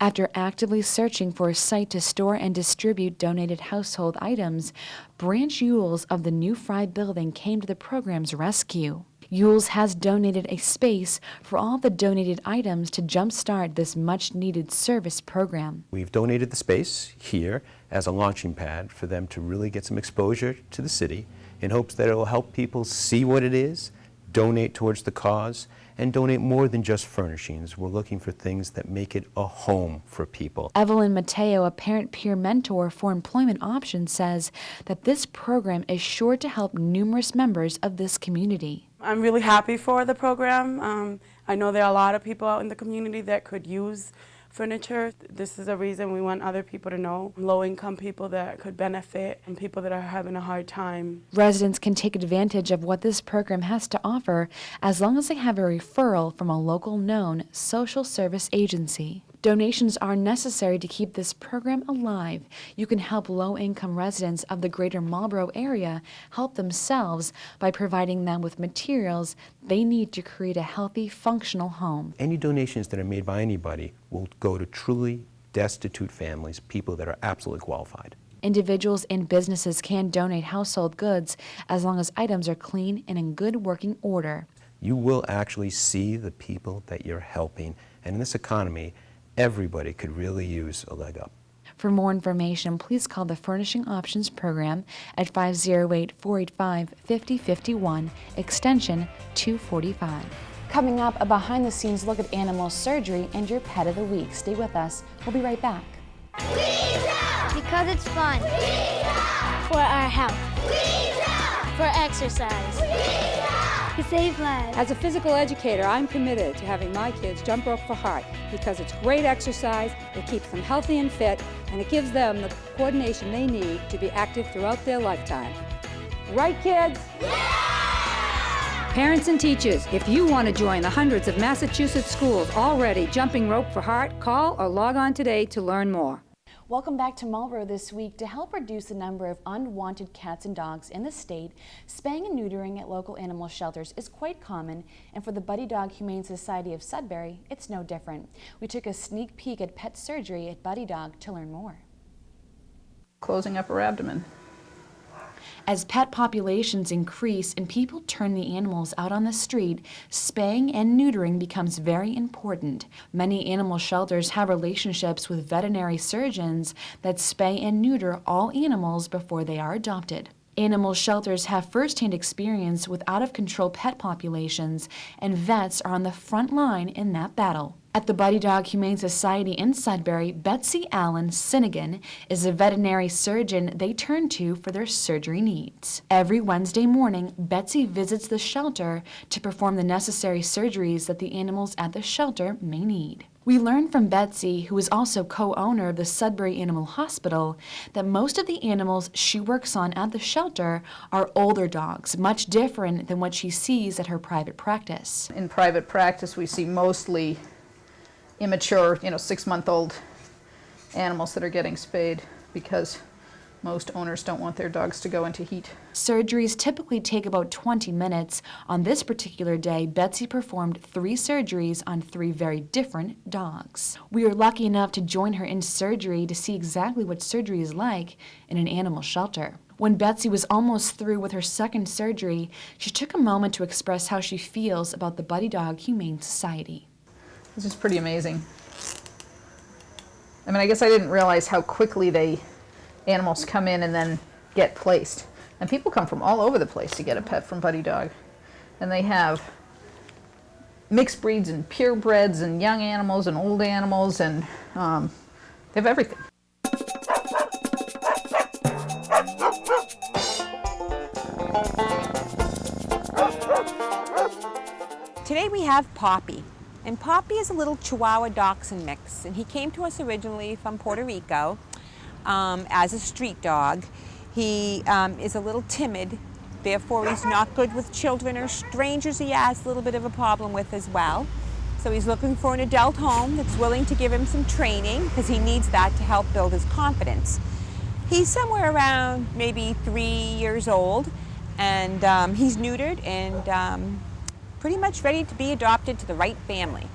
After actively searching for a site to store and distribute donated household items, Branch Yules of the New Fry building came to the program's rescue. Yules has donated a space for all the donated items to jumpstart this much-needed service program. We've donated the space here as a launching pad for them to really get some exposure to the city in hopes that it will help people see what it is, donate towards the cause, and donate more than just furnishings. We're looking for things that make it a home for people. Evelyn Mateo, a parent-peer mentor for Employment Options, says that this program is sure to help numerous members of this community. I'm really happy for the program. I know there are a lot of people out in the community that could use furniture. This is a reason we want other people to know, low-income people that could benefit and people that are having a hard time. Residents can take advantage of what this program has to offer as long as they have a referral from a local known social service agency. Donations are necessary to keep this program alive. You can help low-income residents of the greater Marlborough area help themselves by providing them with materials they need to create a healthy, functional home. Any donations that are made by anybody will go to truly destitute families, people that are absolutely qualified. Individuals and businesses can donate household goods as long as items are clean and in good working order. You will actually see the people that you're helping. And in this economy, everybody could really use a leg up. For more information, please call the Furnishing Options Program at 508-485-5051, extension 245. Coming up, a behind-the-scenes look at animal surgery and your pet of the week. Stay with us. We'll be right back. Because it's fun. For our health. For exercise. To save lives. As a physical educator, I'm committed to having my kids jump rope for heart because it's great exercise, it keeps them healthy and fit, and it gives them the coordination they need to be active throughout their lifetime. Right, kids? Parents and teachers, if you want to join the hundreds of Massachusetts schools already jumping rope for heart, call or log on today to learn more. Welcome back to Marlborough this week. To help reduce the number of unwanted cats and dogs in the state, spaying and neutering at local animal shelters is quite common, and for the Buddy Dog Humane Society of Sudbury, it's no different. We took a sneak peek at pet surgery at Buddy Dog to learn more. Closing up her abdomen. As pet populations increase and people turn the animals out on the street, spaying and neutering becomes very important. Many animal shelters have relationships with veterinary surgeons that spay and neuter all animals before they are adopted. Animal shelters have first-hand experience with out-of-control pet populations, and vets are on the front line in that battle. At the Buddy Dog Humane Society in Sudbury, Betsy Allen Sinnigan is a veterinary surgeon they turn to for their surgery needs. Every Wednesday morning, Betsy visits the shelter to perform the necessary surgeries that the animals at the shelter may need. We learned from Betsy, who is also co-owner of the Sudbury Animal Hospital, that most of the animals she works on at the shelter are older dogs, much different than what she sees at her private practice. In private practice, we see mostly immature, 6-month-old animals that are getting spayed because most owners don't want their dogs to go into heat. Surgeries typically take about 20 minutes. On this particular day, Betsy performed 3 surgeries on 3 very different dogs. We were lucky enough to join her in surgery to see exactly what surgery is like in an animal shelter. When Betsy was almost through with her second surgery, she took a moment to express how she feels about the Buddy Dog Humane Society. This is pretty amazing. I guess I didn't realize how quickly animals come in and then get placed. And people come from all over the place to get a pet from Buddy Dog. And they have mixed breeds and purebreds and young animals and old animals, and they have everything. Today we have Poppy. And Poppy is a little Chihuahua Dachshund mix, and he came to us originally from Puerto Rico as a street dog. He is a little timid, therefore he's not good with children or strangers. He has a little bit of a problem with as well. So he's looking for an adult home that's willing to give him some training, because he needs that to help build his confidence. He's somewhere around maybe 3 years old, and he's neutered and pretty much ready to be adopted to the right family.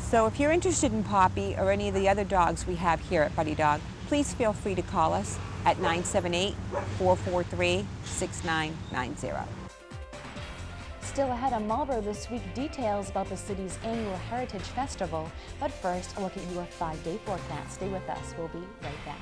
So if you're interested in Poppy or any of the other dogs we have here at Buddy Dog, please feel free to call us at 978-443-6990. Still ahead on Marlborough this week, details about the city's annual Heritage Festival. But first, a look at your 5-day forecast. Stay with us. We'll be right back.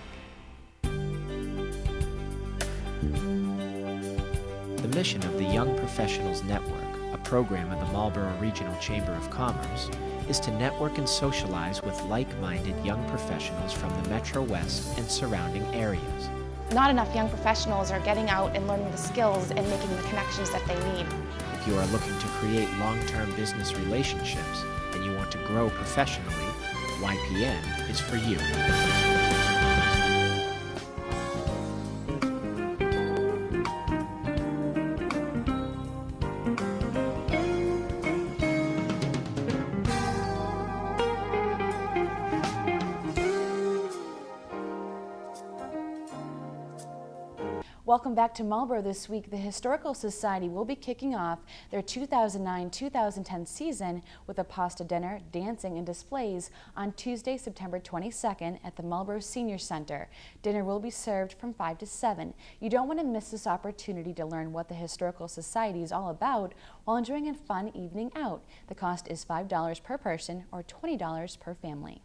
The mission of the Young Professionals Network, a program of the Marlborough Regional Chamber of Commerce, is to network and socialize with like-minded young professionals from the Metro West and surrounding areas. Not enough young professionals are getting out and learning the skills and making the connections that they need. If you are looking to create long-term business relationships and you want to grow professionally, YPN is for you. Welcome back to Marlborough this week. The Historical Society will be kicking off their 2009-2010 season with a pasta dinner, dancing, and displays on Tuesday, September 22nd at the Marlborough Senior Center. Dinner will be served from 5 to 7. You don't want to miss this opportunity to learn what the Historical Society is all about while enjoying a fun evening out. The cost is $5 per person or $20 per family.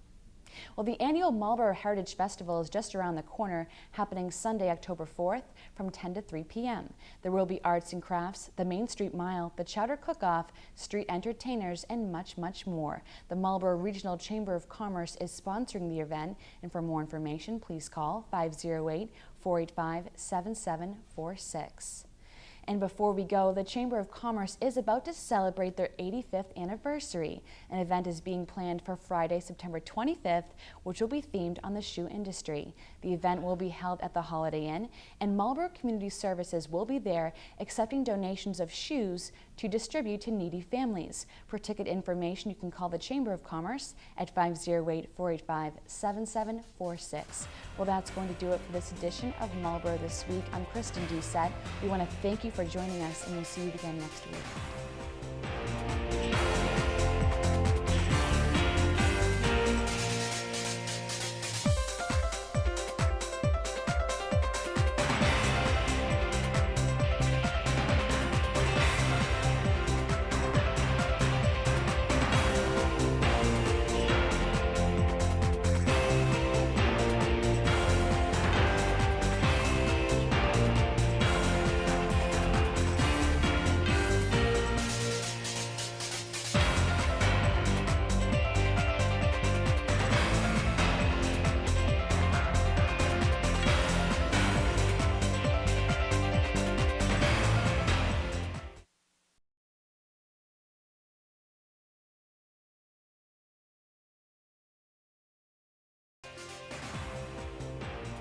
Well, the annual Marlborough Heritage Festival is just around the corner, happening Sunday, October 4th from 10 to 3 p.m. There will be arts and crafts, the Main Street Mile, the Chowder Cook-Off, street entertainers, and much, much more. The Marlborough Regional Chamber of Commerce is sponsoring the event, and for more information, please call 508-485-7746. And before we go, the Chamber of Commerce is about to celebrate their 85th anniversary. An event is being planned for Friday, September 25th, which will be themed on the shoe industry. The event will be held at the Holiday Inn, and Marlborough Community Services will be there accepting donations of shoes to distribute to needy families. For ticket information, you can call the Chamber of Commerce at 508-485-7746. Well, that's going to do it for this edition of Marlborough This Week. I'm Kristen Doucette. We want to thank you for joining us, and we'll see you again next week.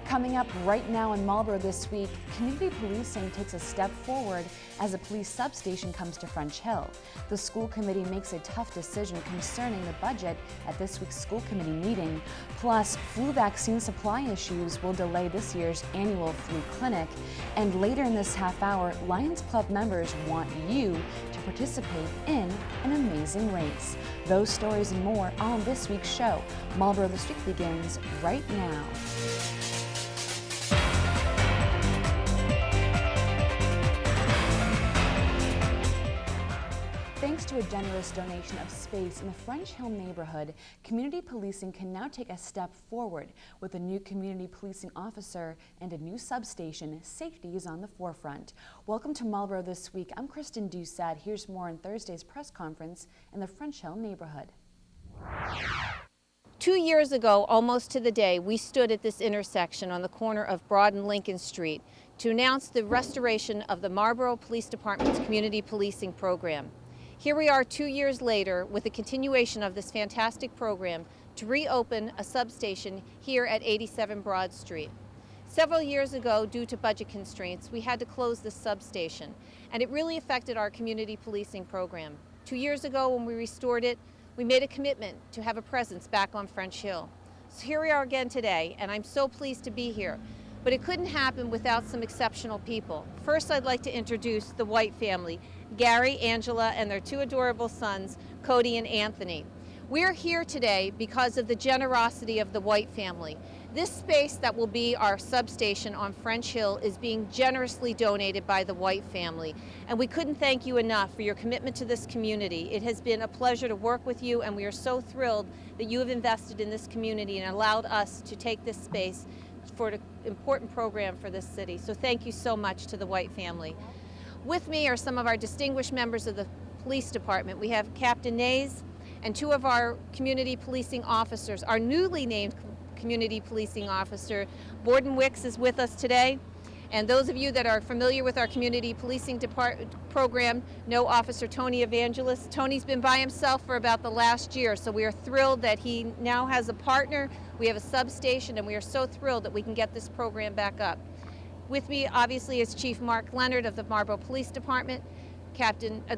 Coming up right now in Marlborough this week, community policing takes a step forward as a police substation comes to French Hill. The school committee makes a tough decision concerning the budget at this week's school committee meeting. Plus, flu vaccine supply issues will delay this year's annual flu clinic. And later in this half hour, Lions Club members want you to participate in an amazing race. Those stories and more on this week's show. Marlborough This Week begins right now. Thanks to a generous donation of space in the French Hill neighborhood, community policing can now take a step forward. With a new community policing officer and a new substation, safety is on the forefront. Welcome to Marlborough This Week. I'm Kristen Doucette. Here's more on Thursday's press conference in the French Hill neighborhood. 2 years ago, almost to the day, we stood at this intersection on the corner of Broad and Lincoln Street to announce the restoration of the Marlborough Police Department's community policing program. Here we are 2 years later with the continuation of this fantastic program to reopen a substation here at 87 Broad Street. Several years ago, due to budget constraints, we had to close this substation, and it really affected our community policing program. 2 years ago, when we restored it, we made a commitment to have a presence back on French Hill. So here we are again today, and I'm so pleased to be here. But it couldn't happen without some exceptional people. First, I'd like to introduce the White family, Gary, Angela, and their two adorable sons, Cody and Anthony. We're here today because of the generosity of the White family. This space that will be our substation on French Hill is being generously donated by the White family. And we couldn't thank you enough for your commitment to this community. It has been a pleasure to work with you, and we are so thrilled that you have invested in this community and allowed us to take this space for an important program for this city. So thank you so much to the White family. With me are some of our distinguished members of the police department. We have Captain Nays and two of our community policing officers. Our newly named community policing officer, Borden Wicks, is with us today. And those of you that are familiar with our community policing program know Officer Tony Evangelist. Tony's been by himself for about the last year, so we are thrilled that he now has a partner. We have a substation, and we are so thrilled that we can get this program back up. With me, obviously, is Chief Mark Leonard of the Marlborough Police Department,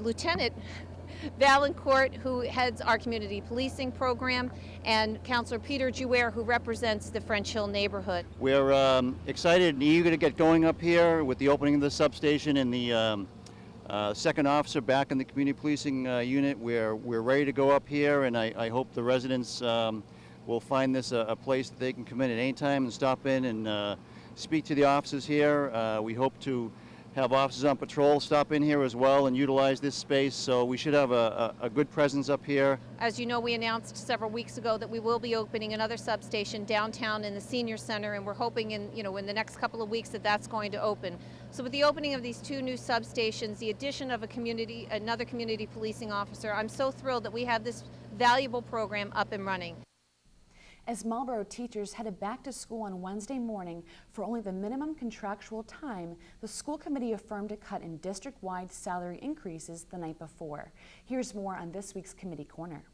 Lieutenant Valancourt, who heads our community policing program, and Councillor Peter Jouer, who represents the French Hill neighborhood. We're excited and eager to get going up here with the opening of the substation and the second officer back in the community policing unit. We're ready to go up here, and I hope the residents will find this a place that they can come in at any time and stop in and speak to the officers here. We hope to have officers on patrol stop in here as well and utilize this space, so we should have a good presence up here. As you know, we announced several weeks ago that we will be opening another substation downtown in the senior center, and we're hoping in the next couple of weeks that that's going to open. So with the opening of these two new substations, the addition of another community policing officer, I'm so thrilled that we have this valuable program up and running. As Marlborough teachers headed back to school on Wednesday morning for only the minimum contractual time, the school committee affirmed a cut in district-wide salary increases the night before. Here's more on this week's Committee Corner.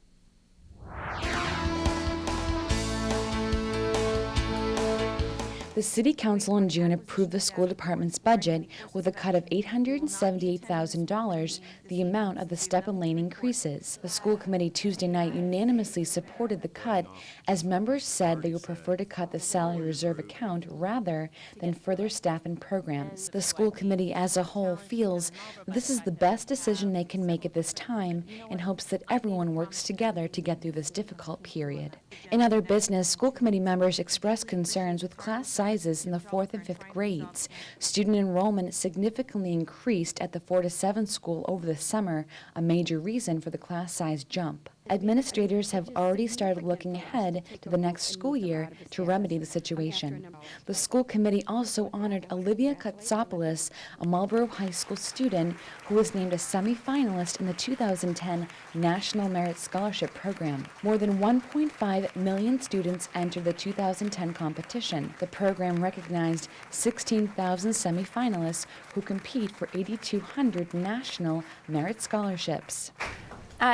The City Council in June approved the school department's budget with a cut of $878,000, the amount of the step and lane increases. The school committee Tuesday night unanimously supported the cut, as members said they would prefer to cut the salary reserve account rather than further staff and programs. The school committee as a whole feels this is the best decision they can make at this time and hopes that everyone works together to get through this difficult period. In other business, school committee members expressed concerns with class sizes in the 4th and 5th grades. Student enrollment significantly increased at the 4 to 7 school over the summer, a major reason for the class size jump. Administrators have already started looking ahead to the next school year to remedy the situation. The school committee also honored Olivia Katsopoulos, a Marlborough High School student who was named a semi-finalist in the 2010 National Merit Scholarship Program. More than 1.5 million students entered the 2010 competition. The program recognized 16,000 semi-finalists who compete for 8,200 national merit scholarships.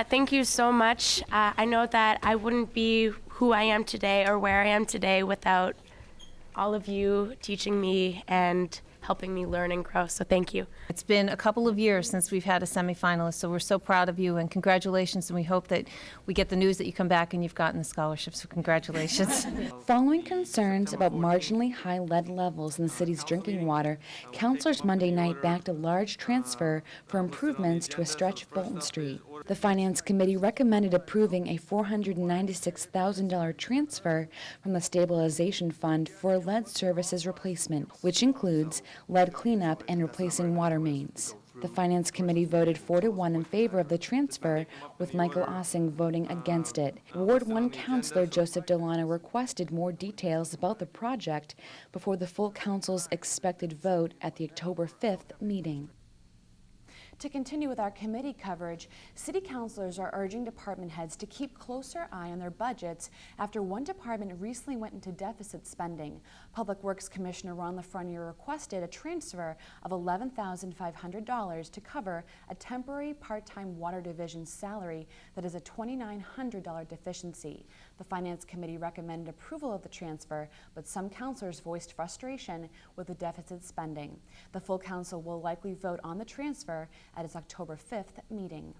Thank you so much. I know that I wouldn't be who I am today or where I am today without all of you teaching me and helping me learn and grow, so thank you. It's been a couple of years since we've had a semifinalist, so we're so proud of you and congratulations, and we hope that we get the news that you come back and you've gotten the scholarship, so congratulations. Following concerns about marginally high lead levels in the city's drinking water, councilors Monday night backed a large transfer for improvements to a stretch of Bolton Street. The Finance Committee recommended approving a $496,000 transfer from the Stabilization Fund for lead services replacement, which includes lead cleanup and replacing water mains. The Finance Committee voted 4-1 in favor of the transfer, with Michael Ossing voting against it. Ward 1 Councillor Joseph Delano requested more details about the project before the full council's expected vote at the October 5th meeting. To continue with our committee coverage, city councilors are urging department heads to keep closer eye on their budgets after one department recently went into deficit spending. Public Works Commissioner Ron LaFreniere requested a transfer of $11,500 to cover a temporary part-time water division salary that is a $2,900 deficiency. The Finance Committee recommended approval of the transfer, but some councilors voiced frustration with the deficit spending. The full council will likely vote on the transfer at its October 5th meeting.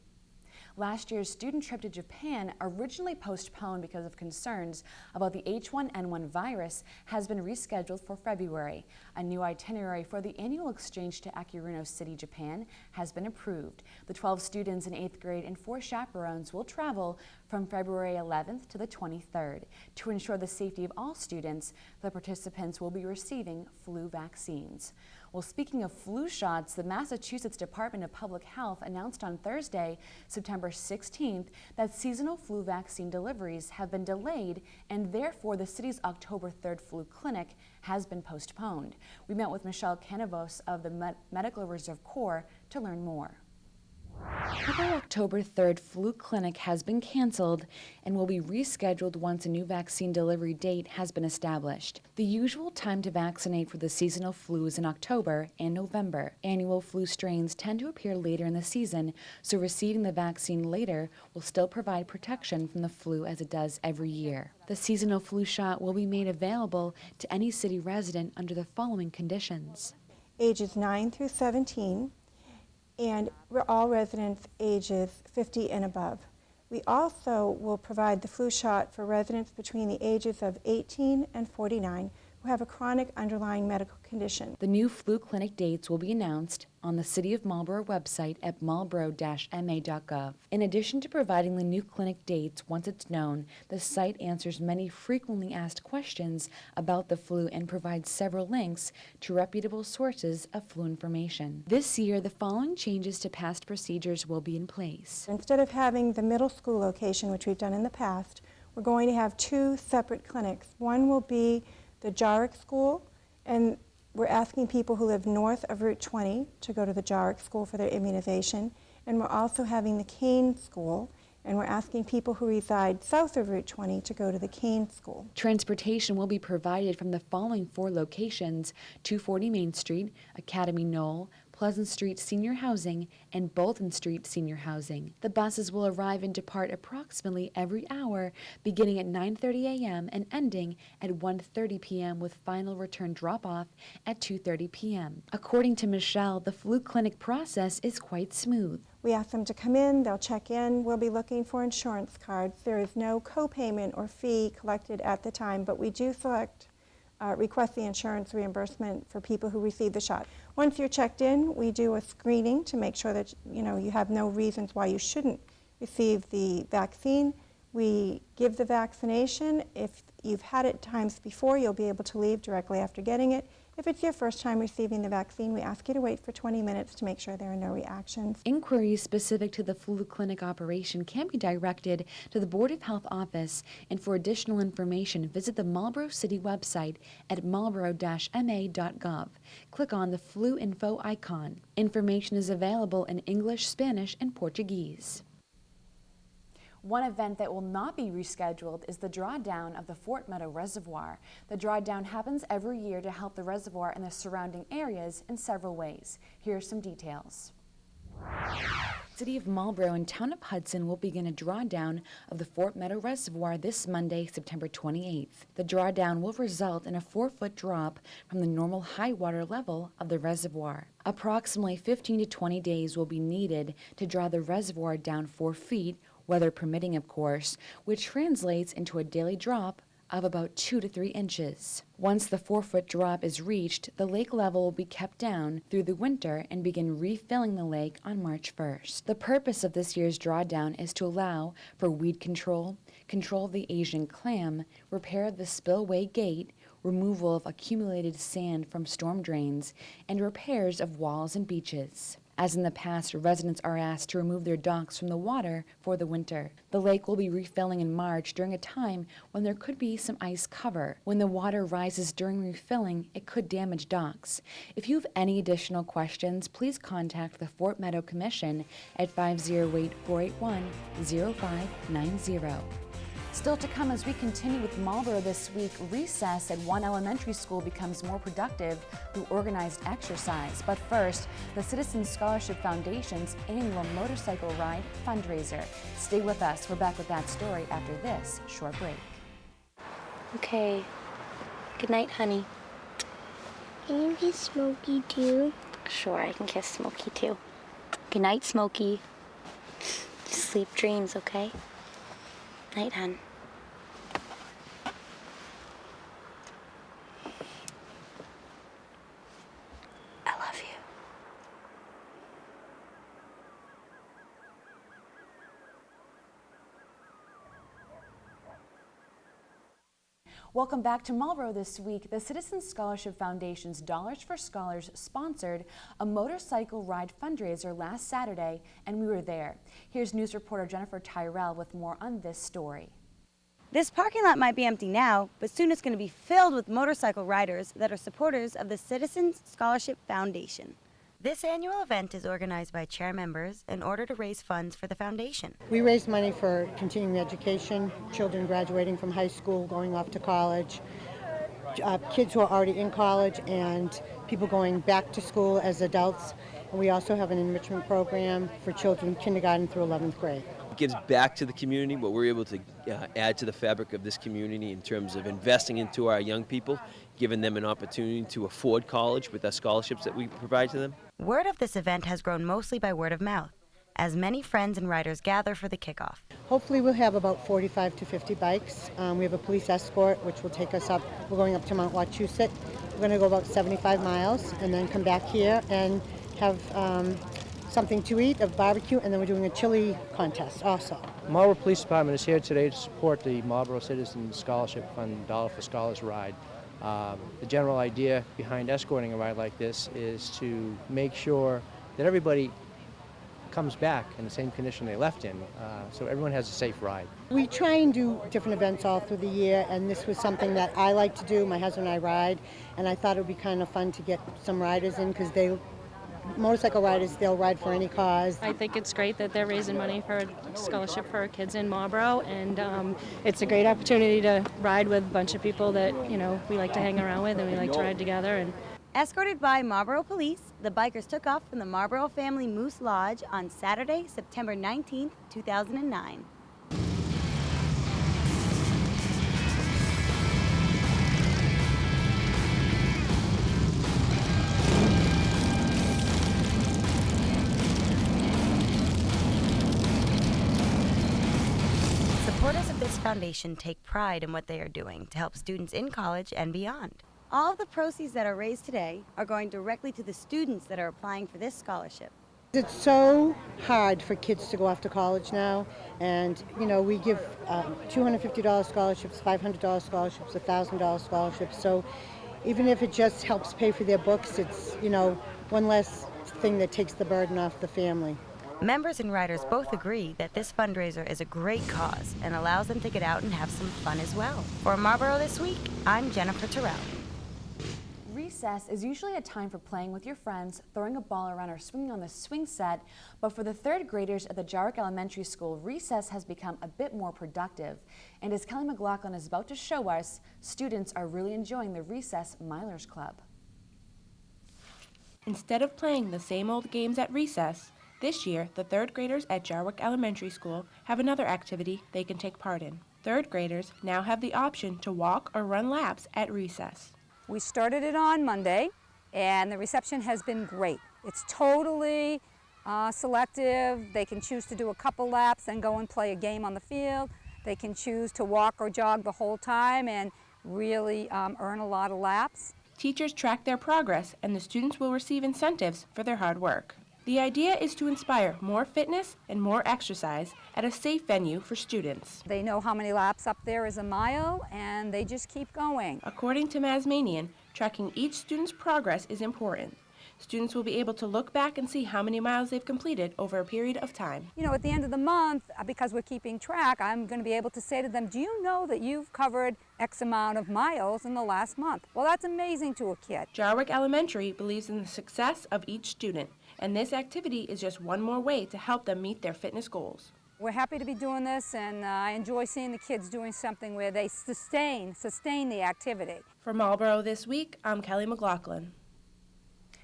Last year's student trip to Japan, originally postponed because of concerns about the H1N1 virus, has been rescheduled for February. A new itinerary for the annual exchange to Akirino City, Japan has been approved. The 12 students in 8th grade and 4 chaperones will travel from February 11th to the 23rd. To ensure the safety of all students, the participants will be receiving flu vaccines. Well, speaking of flu shots, the Massachusetts Department of Public Health announced on Thursday, September 16th, that seasonal flu vaccine deliveries have been delayed, and therefore the city's October 3rd flu clinic has been postponed. We met with Michelle Canavos of the Medical Reserve Corps to learn more. The October 3rd flu clinic has been canceled and will be rescheduled once a new vaccine delivery date has been established. The usual time to vaccinate for the seasonal flu is in October and November. Annual flu strains tend to appear later in the season, so receiving the vaccine later will still provide protection from the flu as it does every year. The seasonal flu shot will be made available to any city resident under the following conditions. Ages 9 through 17, and we're all residents ages 50 and above. We also will provide the flu shot for residents between the ages of 18 and 49 who have a chronic underlying medical condition. The new flu clinic dates will be announced on the City of Marlborough website at marlborough-ma.gov. In addition to providing the new clinic dates once it's known, the site answers many frequently asked questions about the flu and provides several links to reputable sources of flu information. This year, the following changes to past procedures will be in place. Instead of having the middle school location, which we've done in the past, we're going to have two separate clinics. One will be the Jarrick School, and we're asking people who live north of Route 20 to go to the Jarrick School for their immunization. And we're also having the Kane School, and we're asking people who reside south of Route 20 to go to the Kane School. Transportation will be provided from the following 4 locations: 240 Main Street, Academy Knoll, Pleasant Street Senior Housing, and Bolton Street Senior Housing. The buses will arrive and depart approximately every hour, beginning at 9:30 a.m. and ending at 1:30 p.m. with final return drop-off at 2:30 p.m. According to Michelle, the flu clinic process is quite smooth. We ask them to come in, they'll check in, we'll be looking for insurance cards. There is no co-payment or fee collected at the time, but we do request the insurance reimbursement for people who receive the shot. Once you're checked in, we do a screening to make sure that you have no reasons why you shouldn't receive the vaccine. We give the vaccination. If you've had it times before, you'll be able to leave directly after getting it. If it's your first time receiving the vaccine, we ask you to wait for 20 minutes to make sure there are no reactions. Inquiries specific to the flu clinic operation can be directed to the Board of Health office, and for additional information, visit the Marlborough City website at marlborough-ma.gov. Click on the flu info icon. Information is available in English, Spanish, and Portuguese. One event that will not be rescheduled is the drawdown of the Fort Meadow Reservoir. The drawdown happens every year to help the reservoir and the surrounding areas in several ways. Here are some details. City of Marlborough and Town of Hudson will begin a drawdown of the Fort Meadow Reservoir this Monday, September 28th. The drawdown will result in a 4-foot drop from the normal high water level of the reservoir. Approximately 15 to 20 days will be needed to draw the reservoir down 4 feet, weather permitting, of course, which translates into a daily drop of about 2 to 3 inches. Once the 4-foot drop is reached, the lake level will be kept down through the winter and begin refilling the lake on March 1st. The purpose of this year's drawdown is to allow for weed control, control of the Asian clam, repair of the spillway gate, removal of accumulated sand from storm drains, and repairs of walls and beaches. As in the past, residents are asked to remove their docks from the water for the winter. The lake will be refilling in March during a time when there could be some ice cover. When the water rises during refilling, it could damage docks. If you have any additional questions, please contact the Fort Meadow Commission at 508-481-0590. Still to come as we continue with Marlborough this week, recess at one elementary school becomes more productive through organized exercise. But first, the Citizens Scholarship Foundation's annual motorcycle ride fundraiser. Stay with us. We're back with that story after this short break. Okay. Good night, honey. Can you kiss Smokey too? Sure, I can kiss Smokey too. Good night, Smokey. Sleep dreams, okay? Night, hon. I love you. Welcome back to Marlborough this week. The Citizens Scholarship Foundation's Dollars for Scholars sponsored a motorcycle ride fundraiser last Saturday, and we were there. Here's news reporter Jennifer Tyrell with more on this story. This parking lot might be empty now, but soon it's going to be filled with motorcycle riders that are supporters of the Citizens Scholarship Foundation. This annual event is organized by chair members in order to raise funds for the foundation. We raise money for continuing education, children graduating from high school, going off to college, kids who are already in college, and people going back to school as adults. And we also have an enrichment program for children kindergarten through 11th grade. It gives back to the community what we're able to add to the fabric of this community in terms of investing into our young people, giving them an opportunity to afford college with our scholarships that we provide to them. Word of this event has grown mostly by word of mouth, as many friends and riders gather for the kickoff. Hopefully we'll have about 45 to 50 bikes. We have a police escort which will take us up. We're going up to Mount Wachusett. We're going to go about 75 miles and then come back here and have something to eat, a barbecue, and then we're doing a chili contest also. Marlborough Police Department is here today to support the Marlborough Citizens Scholarship Fund Dollar for Scholars ride. The general idea behind escorting a ride like this is to make sure that everybody comes back in the same condition they left in, so everyone has a safe ride. We try and do different events all through the year, and this was something that I like to do. My husband and I ride, and I thought it would be kind of fun to get some riders in because motorcycle riders, they'll ride for any cause. I think it's great that they're raising money for a scholarship for our kids in Marlborough, and it's a great opportunity to ride with a bunch of people that, you know, we like to hang around with and we like to ride together. And escorted by Marlborough Police, the bikers took off from the Marlborough Family Moose Lodge on Saturday, September 19th, 2009. Supporters of this foundation take pride in what they are doing to help students in college and beyond. All of the proceeds that are raised today are going directly to the students that are applying for this scholarship. It's so hard for kids to go off to college now, and you know, we give $250 scholarships, $500 scholarships, $1,000 scholarships, so even if it just helps pay for their books, it's, you know, one less thing that takes the burden off the family. Members and riders both agree that this fundraiser is a great cause and allows them to get out and have some fun as well. For Marlborough This Week, I'm Jennifer Terrell. Recess is usually a time for playing with your friends, throwing a ball around or swinging on the swing set, but for the third graders at the Jarwick Elementary School, recess has become a bit more productive. And as Kelly McLaughlin is about to show us, students are really enjoying the Recess Milers Club. Instead of playing the same old games at recess, this year the third graders at Jarwick Elementary School have another activity they can take part in. Third graders now have the option to walk or run laps at recess. We started it on Monday, and the reception has been great. It's totally selective. They can choose to do a couple laps and go and play a game on the field. They can choose to walk or jog the whole time and really earn a lot of laps. Teachers track their progress, and the students will receive incentives for their hard work. The idea is to inspire more fitness and more exercise at a safe venue for students. They know how many laps up there is a mile, and they just keep going. According to Masmanian, tracking each student's progress is important. Students will be able to look back and see how many miles they've completed over a period of time. You know, at the end of the month, because we're keeping track, I'm going to be able to say to them, do you know that you've covered X amount of miles in the last month? Well, that's amazing to a kid. Jarwick Elementary believes in the success of each student, and this activity is just one more way to help them meet their fitness goals. We're happy to be doing this, and I enjoy seeing the kids doing something where they sustain the activity. For Marlborough This Week, I'm Kelly McLaughlin.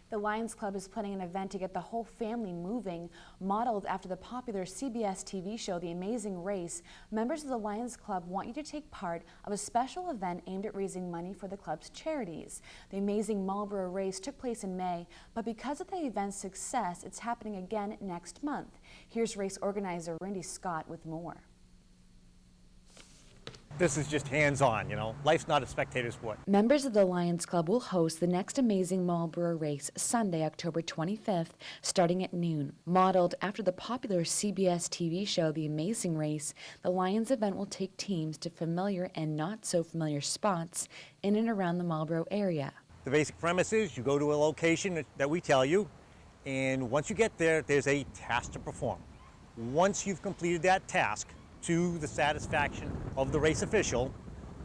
The Lions Club is planning an event to get the whole family moving. Modeled after the popular CBS TV show The Amazing Race, members of the Lions Club want you to take part of a special event aimed at raising money for the club's charities. The Amazing Marlborough Race took place in May, but because of the event's success, it's happening again next month. Here's race organizer Randy Scott with more. This is just hands-on, you know. Life's not a spectator sport. Members of the Lions Club will host the next Amazing Marlborough Race Sunday, October 25th, starting at noon. Modeled after the popular CBS TV show The Amazing Race, the Lions event will take teams to familiar and not so familiar spots in and around the Marlborough area. The basic premise is you go to a location that we tell you, and once you get there, there's a task to perform. Once you've completed that task, to the satisfaction of the race official,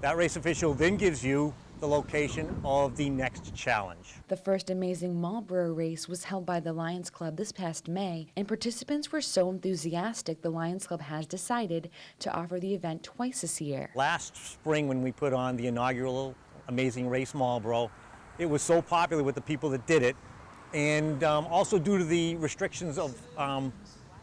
that race official then gives you the location of the next challenge. The first Amazing Marlborough Race was held by the Lions Club this past May, and participants were so enthusiastic the Lions Club has decided to offer the event twice this year. Last spring when we put on the inaugural Amazing Race Marlborough, it was so popular with the people that did it, and also due to the restrictions of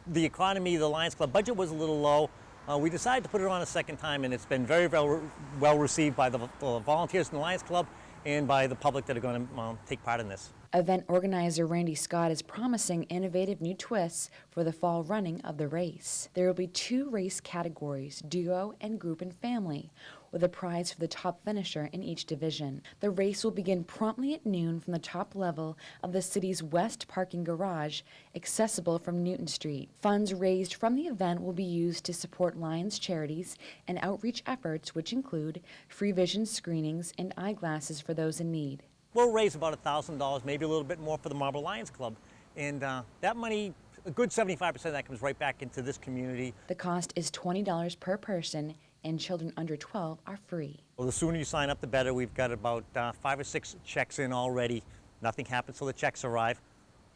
the economy, the Lions Club budget was a little low. we decided to put it on a second time, and it's been very well received by the volunteers in the Lions Club and by the public that are going to take part in this. Event organizer Randy Scott is promising innovative new twists for the fall running of the race. There will be 2 race categories, duo and group and family, with a prize for the top finisher in each division. The race will begin promptly at noon from the top level of the city's west parking garage, accessible from Newton Street. Funds raised from the event will be used to support Lions charities and outreach efforts, which include free vision screenings and eyeglasses for those in need. We'll raise about $1,000, maybe a little bit more for the Marlborough Lions Club. And that money, a good 75% of that comes right back into this community. The cost is $20 per person, and children under 12 are free. Well, the sooner you sign up, the better. We've got about 5 or 6 checks in already. Nothing happens till the checks arrive.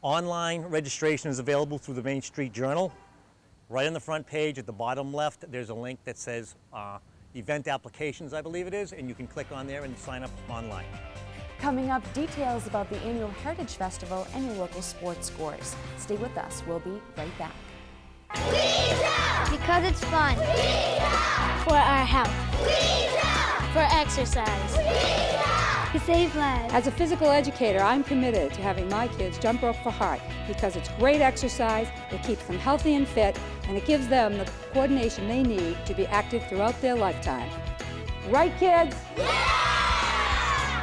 Online registration is available through the Main Street Journal. Right on the front page at the bottom left, there's a link that says event applications, I believe it is, and you can click on there and sign up online. Coming up, details about the annual Heritage Festival and your local sports scores. Stay with us. We'll be right back. Because it's fun. For our health. For exercise. To save lives. As a physical educator, I'm committed to having my kids jump rope for heart because it's great exercise, it keeps them healthy and fit, and it gives them the coordination they need to be active throughout their lifetime. Right, kids?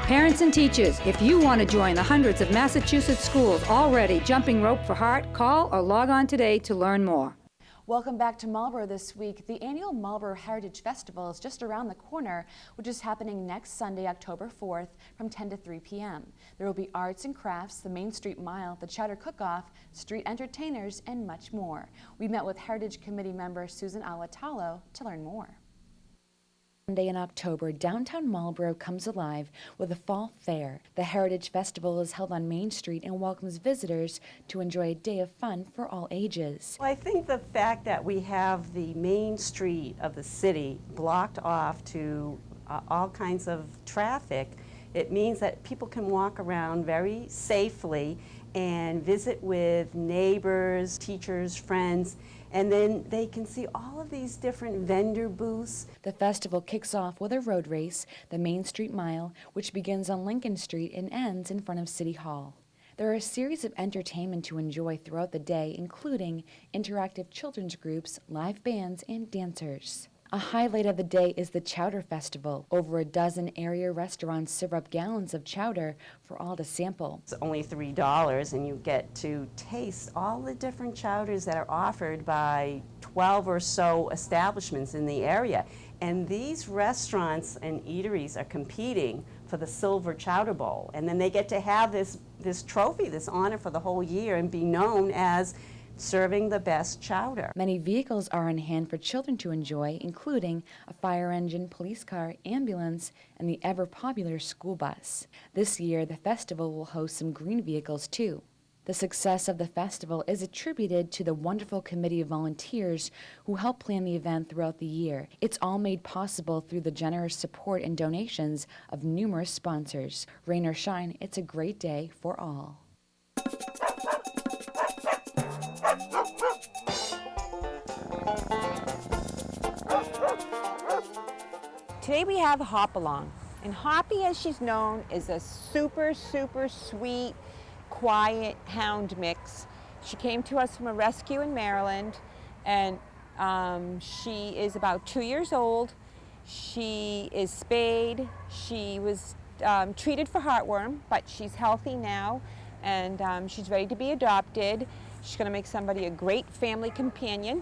Parents and teachers, if you want to join the hundreds of Massachusetts schools already jumping rope for heart, call or log on today to learn more. Welcome back to Marlborough this week. The annual Marlborough Heritage Festival is just around the corner, which is happening next Sunday, October 4th from 10 to 3 p.m. There will be arts and crafts, the Main Street Mile, the Chowder Cook-Off, street entertainers, and much more. We met with Heritage Committee member Susan Alatalo to learn more. Sunday in October, downtown Marlborough comes alive with a fall fair. The Heritage Festival is held on Main Street and welcomes visitors to enjoy a day of fun for all ages. Well, I think the fact that we have the main street of the city blocked off to all kinds of traffic, it means that people can walk around very safely and visit with neighbors, teachers, friends, and then they can see all of these different vendor booths. The festival kicks off with a road race, the Main Street Mile, which begins on Lincoln Street and ends in front of City Hall. There are a series of entertainment to enjoy throughout the day, including interactive children's groups, live bands, and dancers. A highlight of the day is the Chowder Festival. Over a dozen area restaurants serve up gallons of chowder for all to sample. It's only $3 and you get to taste all the different chowders that are offered by 12 or so establishments in the area. And these restaurants and eateries are competing for the Silver Chowder Bowl. And then they get to have this trophy, this honor for the whole year and be known as serving the best chowder. Many vehicles are on hand for children to enjoy, including a fire engine, police car, ambulance, and the ever-popular school bus. This year, the festival will host some green vehicles, too. The success of the festival is attributed to the wonderful committee of volunteers who help plan the event throughout the year. It's all made possible through the generous support and donations of numerous sponsors. Rain or shine, it's a great day for all. Today we have Hop Along, and Hoppy, as she's known, is a super sweet, quiet hound mix. She came to us from a rescue in Maryland, and she is about 2 years old. She is spayed. She was treated for heartworm, but she's healthy now, and she's ready to be adopted. She's going to make somebody a great family companion.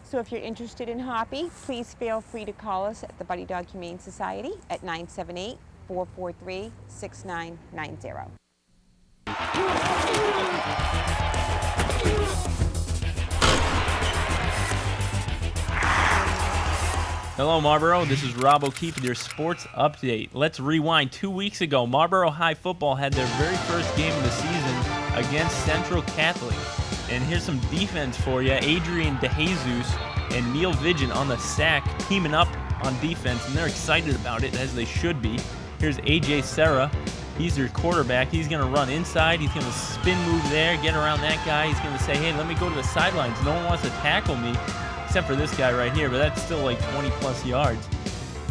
So if you're interested in Hoppy, please feel free to call us at the Buddy Dog Humane Society at 978-443-6990. Hello Marlborough, this is Rob O'Keefe with your sports update. Let's rewind. 2 weeks ago, Marlborough High Football had their very first game of the season against Central Catholic. And here's some defense for you. Adrian DeJesus and Neil Vigin on the sack, teaming up on defense, and they're excited about it, as they should be. Here's AJ Serra. He's their quarterback. He's going to run inside. He's going to spin move there, get around that guy. He's going to say, hey, let me go to the sidelines. No one wants to tackle me. except for this guy right here, but that's still like 20-plus yards.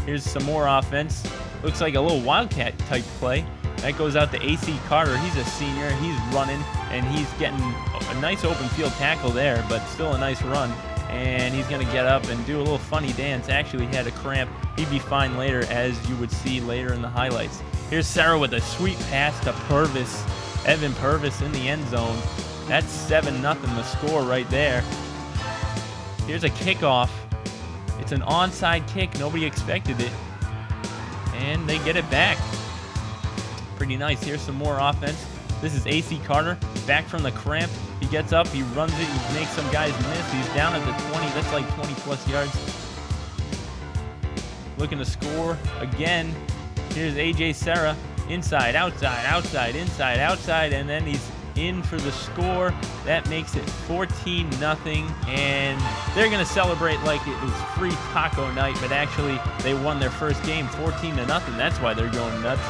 Here's some more offense. Looks like a little Wildcat type play. That goes out to A.C. Carter. He's a senior. He's running, and he's getting a nice open field tackle there, but still a nice run. And he's going to get up and do a little funny dance. Actually, he had a cramp. He'd be fine later, as you would see later in the highlights. Here's Sarah with a sweet pass to Purvis. Evan Purvis in the end zone. That's 7-0 the score right there. Here's a kickoff. It's an onside kick. Nobody expected it. And they get it back. Pretty nice. Here's some more offense. This is A.C. Carter, back from the cramp. He gets up, he runs it, he makes some guys miss. He's down at the 20. That's like 20-plus yards. Looking to score again. Here's A.J. Serra. Inside, outside, outside, inside, outside, and then he's in for the score. That makes it 14-0, and they're going to celebrate like it was free taco night, but actually they won their first game 14-0. That's why they're going nuts.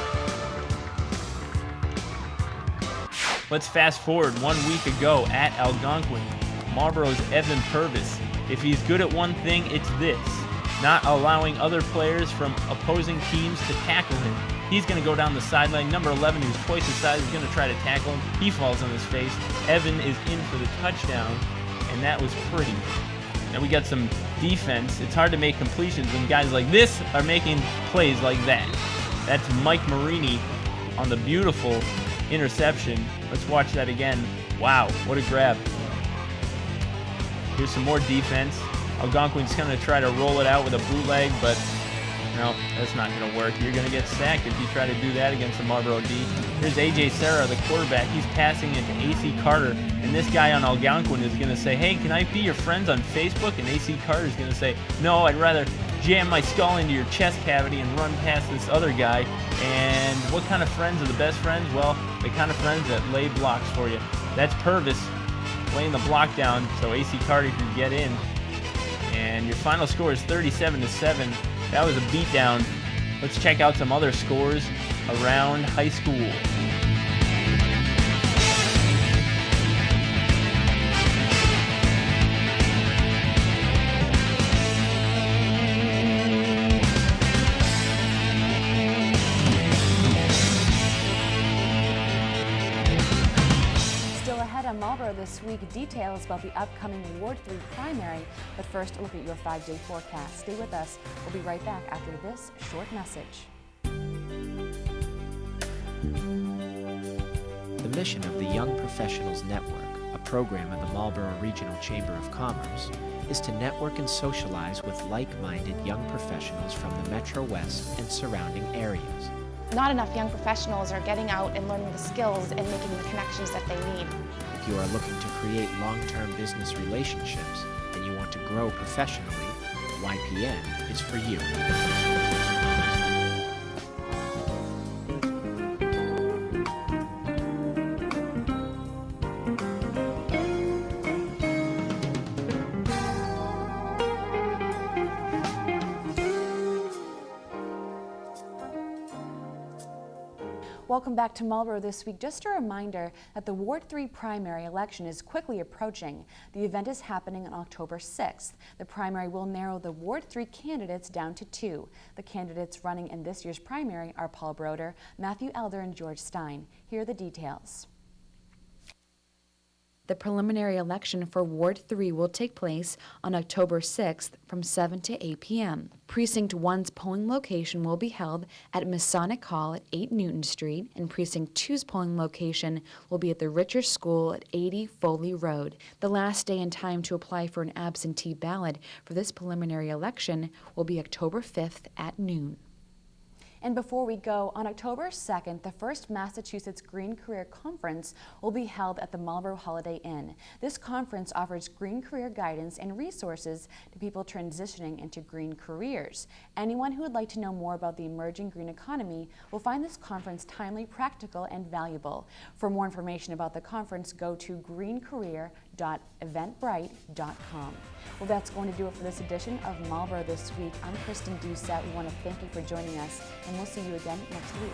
Let's fast forward 1 week ago at Algonquin. Marlborough's Evan Purvis. If he's good at one thing, it's this: not allowing other players from opposing teams to tackle him. He's going to go down the sideline. Number 11, who's twice his size, is going to try to tackle him. He falls on his face. Evan is in for the touchdown, and that was pretty. Now we got some defense. It's hard to make completions when guys like this are making plays like that. That's Mike Marini on the beautiful interception. Let's watch that again. Wow, what a grab. Here's some more defense. Algonquin's going to try to roll it out with a bootleg, but no, that's not going to work. You're going to get sacked if you try to do that against the Marlborough D. Here's A.J. Serra, the quarterback. He's passing it to A.C. Carter, and this guy on Algonquin is going to say, hey, can I be your friends on Facebook? And A.C. Carter is going to say, no, I'd rather jam my skull into your chest cavity and run past this other guy. And what kind of friends are the best friends? Well, the kind of friends that lay blocks for you. That's Purvis laying the block down so A.C. Carter can get in. And your final score is 37-7. That was a beatdown. Let's check out some other scores around high school. Marlborough this week, details about the upcoming Ward 3 primary. But first, a look at your 5-day forecast. Stay with us. We'll be right back after this short message. The mission of the Young Professionals Network, a program of the Marlborough Regional Chamber of Commerce, is to network and socialize with like-minded young professionals from the Metro West and surrounding areas. Not enough young professionals are getting out and learning the skills and making the connections that they need. If you are looking to create long-term business relationships and you want to grow professionally, YPN is for you. Welcome back to Marlborough this week. Just a reminder that the Ward 3 primary election is quickly approaching. The event is happening on October 6th. The primary will narrow the Ward 3 candidates down to 2. The candidates running in this year's primary are Paul Broder, Matthew Elder, and George Stein. Here are the details. The preliminary election for Ward 3 will take place on October 6th from 7 to 8 p.m. Precinct 1's polling location will be held at Masonic Hall at 8 Newton Street, and Precinct 2's polling location will be at the Richer School at 80 Foley Road. The last day and time to apply for an absentee ballot for this preliminary election will be October 5th at noon. And before we go, on October 2nd, the first Massachusetts Green Career Conference will be held at the Marlborough Holiday Inn. This conference offers green career guidance and resources to people transitioning into green careers. Anyone who would like to know more about the emerging green economy will find this conference timely, practical, and valuable. For more information about the conference, go to greencareer.eventbrite.com. Well, that's going to do it for this edition of Marlborough This Week. I'm Kristen Doucette. We want to thank you for joining us, and we'll see you again next week.